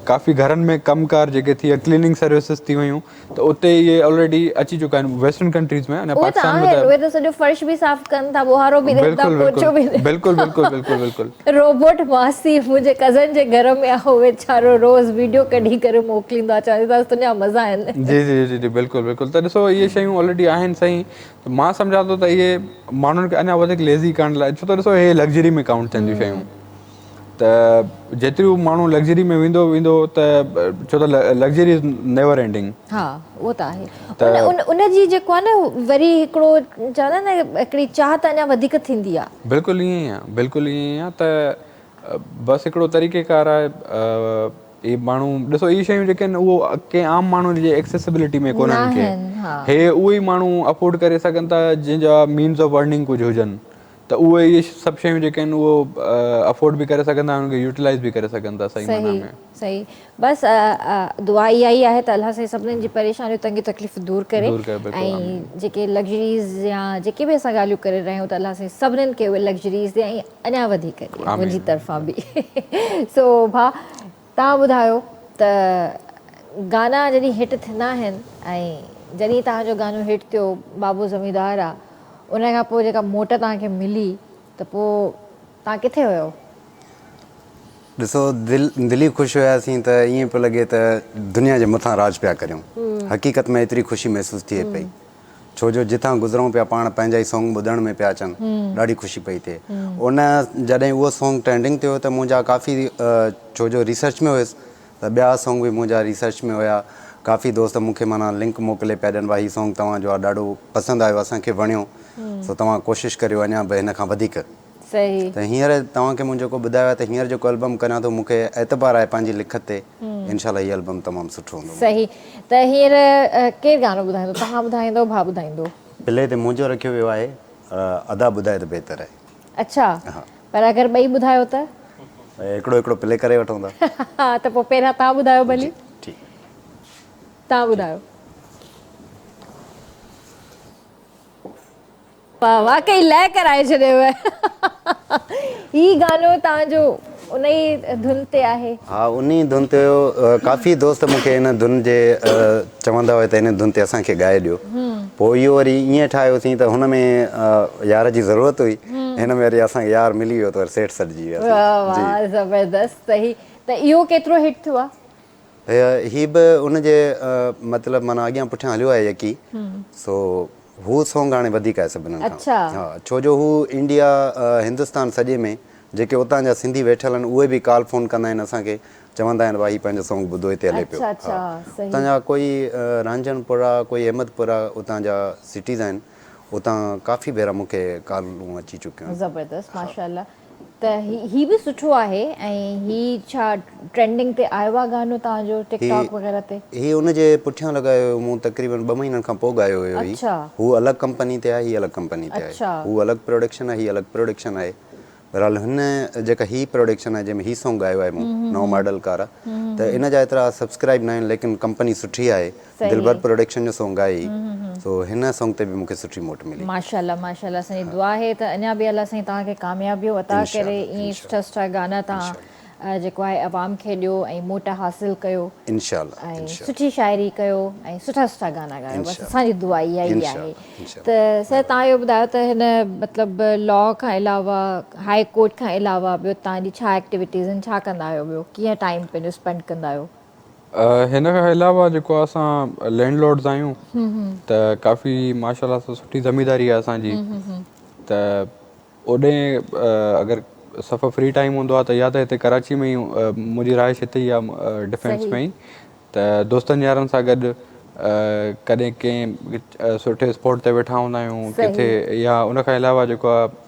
काफ़ी घरनि में कमकार जेके थी क्लीनिंग सर्विसिस थी वियूं त उते इहे ऑलरेडी अची चुका आहिनि वेस्टर्न कंट्रीज़ में। अञा पाकिस्तान में उहे त सॼो फर्श बि साफ़ कनि था, बुहारो बि ॾियनि था, पोचो बि बिल्कुलु बिल्कुलु बिल्कुलु बिल्कुलु। रोबोट मासी मुंहिंजे कज़न जे घर में आहे, वेचारो रोज़ वीडियो कढी करे मोकिलींदो आहे, चवंदो आहे तुंहिंजा मज़ा आहिनि। जी जी जी जी बिल्कुलु बिल्कुलु। त ॾिसो इहे शयूं ऑलरेडी आहिनि सही। त मां सम्झां थो त इहे माण्हुनि खे अञा वधीक लेज़ी करण लाइ, छो त ॾिसो इहे लग्जरी में काउंट थियनि थियूं शयूं। त जेतिरियूं माण्हू लग्जरी में वेंदो त छो त लग्जरी इज़ नेवर एंडिंग। हा उहो त आहे। उनजी जेको आहे न वरी हिकिड़ो चवंदा आहिनि न हिकिड़ी चाहत अञा वधीक थींदी आहे। बिल्कुलु ईअं ई आहे, बिल्कुलु ईअं ई आहे। त बसि हिकिड़ो तरीक़ेकार आहे। इहे माण्हू ॾिसो इहे शयूं जेके आहिनि उहो कंहिं आम माण्हू जी एक्सेसिबिलिटी में कोन आहिनि के। हे उहे ई माण्हू अफोर्ड करे सघनि था जंहिंजा मीन्स ऑफ अर्निंग कुझु हुजनि। त उहे इहे सभु शयूं जेके आहिनि उहो अफोर्ड बि करे सघंदा, उनखे यूटिलाइज़ बि करे सघनि था सही माना में। सही। बसि दुआ इहा ई आहे त अलाह साईं सभिनीनि जी परेशानियूं तंगियूं तकलीफ़ दूरि करे ऐं जेके लग्जरीज़ या जेके बि असां ॻाल्हियूं करे रहिया आहियूं त अलाह साईं सभिनीनि खे उहे लग्जरीज़ ॾिए ऐं अञा वधीक ॾिए मुंहिंजी तरफ़ां बि। सो भाउ तव्हां ॿुधायो त गाना जॾहिं हिट थींदा आहिनि ऐं जॾहिं तव्हांजो गानो हिट थियो बाबू ज़मीदार आहे, उन खां पोइ जेका मोट तव्हांखे मिली त पोइ तव्हां किथे हुयो? ॾिसो दिलि ख़ुशि हुयासीं त ईअं पियो लॻे त दुनिया जे मथां राज पिया करियूं। हक़ीक़त में एतिरी ख़ुशी महसूसु थिए पई, छो जो जिथां गुज़रूं पिया पाण पंहिंजा ई सॉन्ग ॿुधण में पिया अचनि, ॾाढी ख़ुशी पई थिए। उन जॾहिं उहो सॉन्ग ट्रेंडिंग थियो त मुंहिंजा काफ़ी छो जो रिसर्च में हुयुसि त ॿिया सॉन्ग बि मुंहिंजा रिसर्च में हुया। काफ़ी दोस्त मूंखे माना लिंक मोकिले पिया ॾियनि, भाई हीउ सॉन्ग तव्हांजो आहे ॾाढो पसंदि आयो, असांखे वणियो, सो तव्हां कोशिशि करियो अञा बि हिन खां वधीक। सही। त हींअर तव्हांखे मुंहिंजो जेको ॿुधायो आहे त हींअर जेको एल्बम करियां थो मूंखे एतबार आहे पंहिंजी लिखत ते, इनशाला हीउ एल्बम तमामु सुठो हूंदो। सही। त हींअर केरु गानो ॿुधाईंदो, तव्हां ॿुधाईंदो भाउ ॿुधाईंदो? प्ले ते मुंहिंजो रखियो वियो आहे अदा ॿुधाए त बहितर आहे। अच्छा, पर अगरि ॿई ॿुधायो त? हिकिड़ो हिकिड़ो प्ले करे वठूं था। हा त पोइ पहिरियां तव्हां ॿुधायो भली। ठीकु, तव्हां ॿुधायो। वाकई लय कराए छॾियव। ही गानो तव्हांजो उन ई धुन ते आहे? हा उन ई धुन ते हुयो। काफ़ी दोस्त मूंखे हिन धुन जे चवंदा हुआ त हिन धुन ते असांखे ॻाए ॾियो। पोइ इहो वरी ईअं ठाहियोसीं त हुन में यार जी ज़रूरत हुई, हिन में वरी असांखे यार मिली वियो त वरी सेठ सॾिजी वियो। ज़बरदस्त। सही। त इहो केतिरो हिट थियो आहे? हीउ बि उनजे मतिलबु माना अॻियां पुठियां हलियो आहे यकी। सो हू सॉन्ग हाणे वधीक आहे सभिनीनि खां। हा, छो जो हू इंडिया हिंदुस्तान सॼे में जेके उतां जा सिंधी वेठल आहिनि उहे बि कॉल फ़ोन कंदा आहिनि असांखे, चवंदा आहिनि भाई पंहिंजो सॉन्ग ॿुधो हिते हले पियो। उतां जा कोई रांझनपुरा, कोई अहमदपुरा उतां जा सिटीज़ आहिनि, उतां काफ़ी भेरा मूंखे कॉलूं अची चुकियूं आहिनि। ज़बरदस्त, माशाअल्लाह। त ही बि सुठो आहे। ऐं ही छा ट्रेंडिंग ते आयो आहे गानो तव्हांजो टिकटॉक वग़ैरह ते? ही उनजे पुठियां लॻायो मूं तक़रीबन 2 महीननि खां पोइ ॻायो हुयो। हू अलॻि कंपनी ते आहे, ही अलॻि कंपनी ते आहे। हू अलॻि प्रोडक्शन आहे, ही अलॻि प्रोडक्शन आहे। बहरहाल हिन जेका ही प्रोडक्शन आहे जंहिंमें ही सॉन्ग ॻायो आहे मूं नओं मॉडल कारा त इन जा एतिरा सब्सक्राइब न आहिनि लेकिन कंपनी सुठी आहे दिलबर प्रोडक्शन जो सॉन्ग आहे ही सो हिन सॉन्ग ते बि मूंखे सुठी मोट मिली माशाल्लाह माशाल्लाह असांजी दुआ आहे त अञा बि अलाह साईं तव्हांखे कामयाबियूं अता करे ईअं सुठा सुठा गाना तव्हां जेको आहे आवाम खे ॾियो ऐं मोट हासिलु कयो इंशाल्लाह ऐं सुठी शाइरी कयो ऐं सुठा सुठा गाना ॻायो बसि असांजी दुआ इहा ई आहे त सर तव्हां इहो ॿुधायो त हिन मतिलबु लॉ खां अलावा हाई कोर्ट खां अलावा ॿियो तव्हांजी छा एक्टिविटीज़ आहिनि छा कंदा आहियो ॿियो कीअं टाइम पंहिंजो स्पेंड कंदा आहियो हिन खां अलावा जेको असां लैंडलॉर्ड्स आहियूं त काफ़ी माशाल्लाह सां सुठी ज़मीदारी आहे असांजी त ओॾे अगरि सफ़ा फ्री टाइम हूंदो आहे त या त हिते कराची में ई मुंहिंजी राइश हिते ई आहे डिफेंस में ई त दोस्तनि यारनि सां गॾु कॾहिं कंहिं सुठे स्पॉट ते वेठा हूंदा आहियूं किथे या उन खां अलावा जेको आहे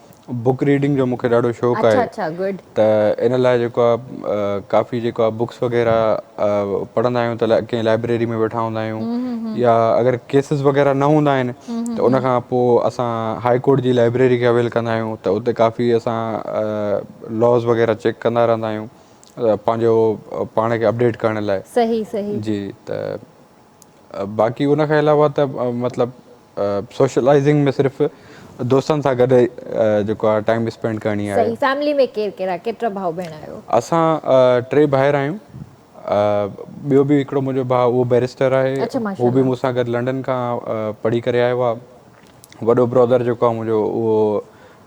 बुक रीडिंग जो मूंखे ॾाढो शौक़ु आहे त इन लाइ जेको आहे काफ़ी जेको आहे बुक्स वग़ैरह पढ़ंदा आहियूं त कंहिं लाइब्रेरी में वेठा हूंदा आहियूं या अगरि केसिस वग़ैरह न हूंदा आहिनि त उन खां पोइ असां हाई कोर्ट जी लाइब्रेरी खे अवेल कंदा आहियूं त उते काफ़ी असां लॉज़ वग़ैरह चेक कंदा रहंदा आहियूं पंहिंजो पाण खे अपडेट करण लाइ सही सही जी त बाक़ी उन खां अलावा त मतिलबु सोशलाइज़िंग में सिर्फ़ु दोस्तनि सां गॾु जेको आहे टाइम स्पेंड करणी आहे फैमिली में केरु केरु आहे केतिरा भाउ भेण आहियो असां 3 भाइर आहियूं ॿियो बि हिकिड़ो मुंहिंजो भाउ उहो बैरिस्टर आहे उहो बि मूंसां गॾु लंडन खां पढ़ी करे आयो आहे वॾो ब्रदर जेको आहे मुंहिंजो उहो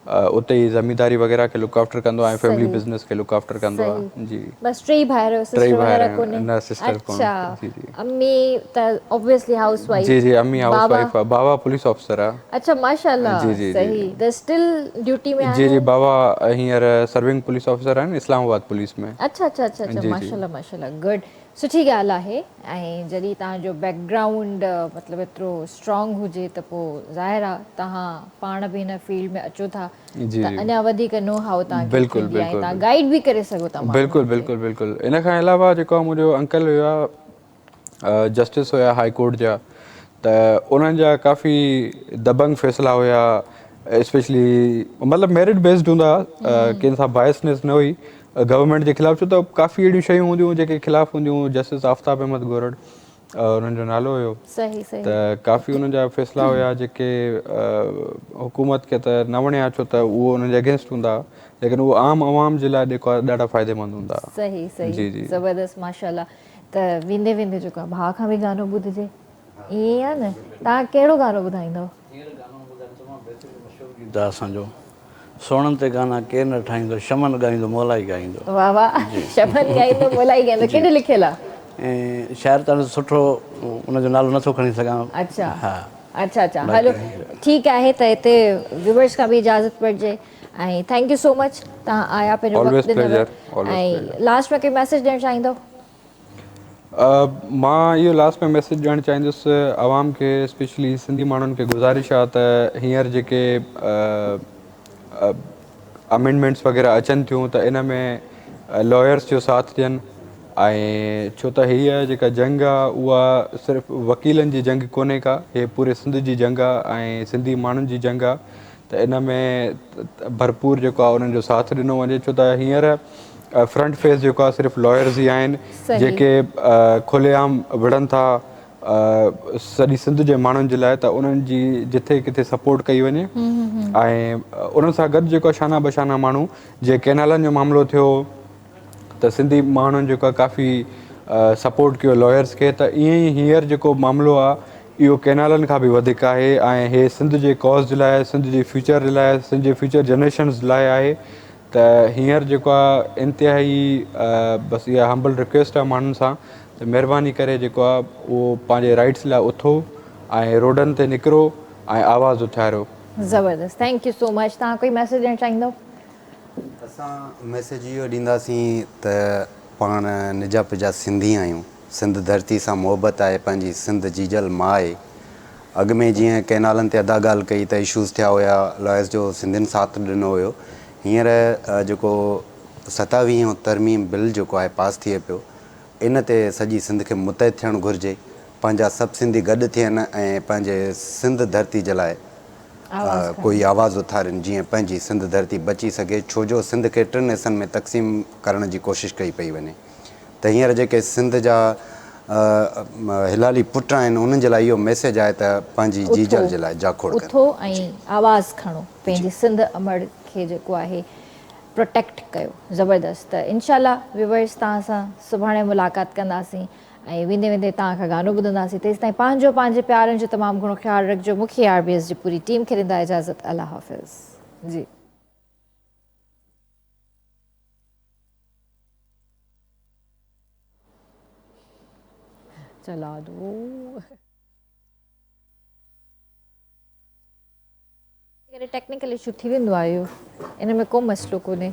उते ई ज़मीदारी वग़ैरह खे लुक आफ्टर कंदो आहे फैमिली बिज़नेस खे लुक आफ्टर कंदो आहे जी बस 3 भाइर आहियो सिस्टर वग़ैरह कोन्हे न सिस्टर कोन्हे जी जी अम्मी त ऑब्वियसली हाउस वाइफ जी जी अम्मी हाउस वाइफ आहे बाबा पुलिस ऑफिसर आहे अच्छा माशाल्लाह जी जी सही द स्टिल ड्यूटी में जी जी बाबा हींअर सर्विंग पुलिस ऑफिसर आहिनि इस्लामाबाद पुलिस में अच्छा अच्छा अच्छा अच्छा माशाल्लाह माशाल्लाह गुड सुठी ॻाल्हि आहे ऐं जॾहिं तव्हांजो बैकग्राउंड मतिलबु एतिरो स्ट्रॉन्ग हुजे त पोइ ज़ाहिर आहे तव्हां पाण बि हिन फील्ड में अचो था त अञा वधीक नो हाउ तव्हांखे थींदी आहे तव्हां गाइड बि करे सघो था बिल्कुलु बिल्कुलु बिल्कुलु इन खां अलावा जेको आहे मुंहिंजो अंकल हुआ जस्टिस हुया हाई कोर्ट जा त उन्हनि जा काफ़ी दबंग फ़ैसिला हुया स्पेशली मतिलबु मेरिट बेस्ड हूंदा कंहिं सां बायसनेस न हुई गवर्नमेंट जे ख़िलाफ़ु छो त काफ़ी अहिड़ियूं शयूं हूंदियूं जेके ख़िलाफ़ु हूंदियूं जस्टिस आफ़ताब अहमद गोरड उन्हनि जो नालो हुयो त काफ़ी उन्हनि जा फ़ैसिला हुया जेके हुकूमत खे त न वणिया छो त उहो उन्हनि जे अगेंस्ट हूंदा लेकिन उहो आम आवाम जे लाइ जेको आहे ॾाढा फ़ाइदेमंद हूंदा सही सही जी जी ज़बरदस्त माशाल्लाह त वेंदे वेंदे जेको आहे भाउ खां बि गानो ॿुधिजे ईअं आहे न तव्हां कहिड़ो गानो ॿुधाईंदव असांजो सोणनि ते गाना केरु न ठाहींदो शमन ॻाईंदो मोलाई ॻाईंदो वाह वाह शमन ॻाईंदो मोलाई ॻाईंदो केॾे लिखियलु आहे ऐं शाइर त सुठो उनजो नालो नथो खणी सघां अच्छा हा अच्छा अच्छा हलो ठीकु आहे त हिते व्यूअर्स खां बि इजाज़त वठिजे ऐं थैंक यू सो मच तव्हां आया पंहिंजो ऐं लास्ट में कोई मैसेज ॾियणु चाहींदव मां इहो लास्ट में मैसेज ॾियणु चाहींदुसि आवाम खे स्पेशली सिंधी माण्हुनि खे गुज़ारिश आहे त हींअर जेके अमेंडमेंट्स वग़ैरह अचनि थियूं त इन में लॉयर्स जो साथ ॾियनि ऐं छो त हीअ जेका जंग आहे उहा सिर्फ़ु वकीलनि जी जंग कोन्हे का हीअ पूरे सिंध जी जंग आहे ऐं सिंधी माण्हुनि जी जंग आहे त इन में भरपूर जेको आहे उन्हनि जो साथ ॾिनो वञे छो त हींअर फ्रंट फेस जेको आहे सिर्फ़ु लॉयर्स ई आहिनि जेके खुलेआम विढ़नि था सॼी सिंध जे माण्हुनि जे लाइ त उन्हनि जी जिथे किथे सपोर्ट कई वञे ऐं उन्हनि सां गॾु जेको शाना बशाना माण्हू जीअं कैनालनि जो मामिलो थियो त सिंधी माण्हुनि जेको आहे काफ़ी सपोर्ट कयो लॉयर्स खे त ईअं ई हींअर जेको मामिलो आहे इहो कैनालनि खां बि वधीक आहे ऐं हे सिंध जे कॉज़ जे लाइ सिंध जे फ्यूचर जे लाइ सिंध जे फ्यूचर जनरेशन्स लाइ आहे त हींअर जेको आहे इंतिहाई बसि इहा हम्बल रिक्वेस्ट आहे माण्हुनि सां त महिरबानी करे जेको आहे उहो पंहिंजे राइट्स लाइ उथो ऐं रोडनि ते निकिरो ऐं आवाज़ु उथारियो ज़बरदस्त थैंक यू सो मच तव्हां कोई मैसेज ॾियणु चाहींदव असां मैसेज इहो ॾींदासीं त पाण निजा पिजा सिंधी आहियूं सिंध धरती सां मुहबत आहे पंहिंजी सिंध जीजल माउ आहे अॻु में जीअं कैनालनि ते अदा ॻाल्हि कई त इशूज़ थिया हुया लॉयर्स जो सिंधियुनि साथ ॾिनो हुयो हींअर जेको 27 तरमीम बिल जेको आहे पास थिए पियो इन ते सॼी सिंध खे मुतहद थियणु घुरिजे पंहिंजा सभु सिंधी गॾु थियनि ऐं पंहिंजे सिंध धरती जे लाइ कोई आवाज़ उथारनि जीअं पंहिंजी सिंध धरती बची सघे, छो जो सिंध खे 3 हिसनि में तक़सीम करण जी कोशिशि कई पई वञे। त हींअर जेके सिंध जा हिलाली पुट आहिनि उन्हनि जे लाइ इहो मैसेज आहे त पंहिंजी जीजल जे लाइ जाखोड़ कनि। उथो ऐं आवाज़ खणो, पंहिंजी सिंध अमड़ खे जेको आहे प्रोटेक्ट कयो। ज़बरदस्त। त इनशाला व्यूवर्स तव्हां सां सुभाणे मुलाक़ात कंदासीं ऐं वेंदे वेंदे तव्हां खां गानो ॿुधंदासीं। तेसि ताईं पंहिंजो पंहिंजे प्यारनि जो तमामु घणो ख़्यालु रखिजो। मूंखे RBS जी पूरी टीम खे ॾींदा इजाज़त। अल्लाह हाफ़िज़ जी। चला दो टेक्निकल इशू थी वेंदो आहे, इहो इन में को मसइलो कोन्हे।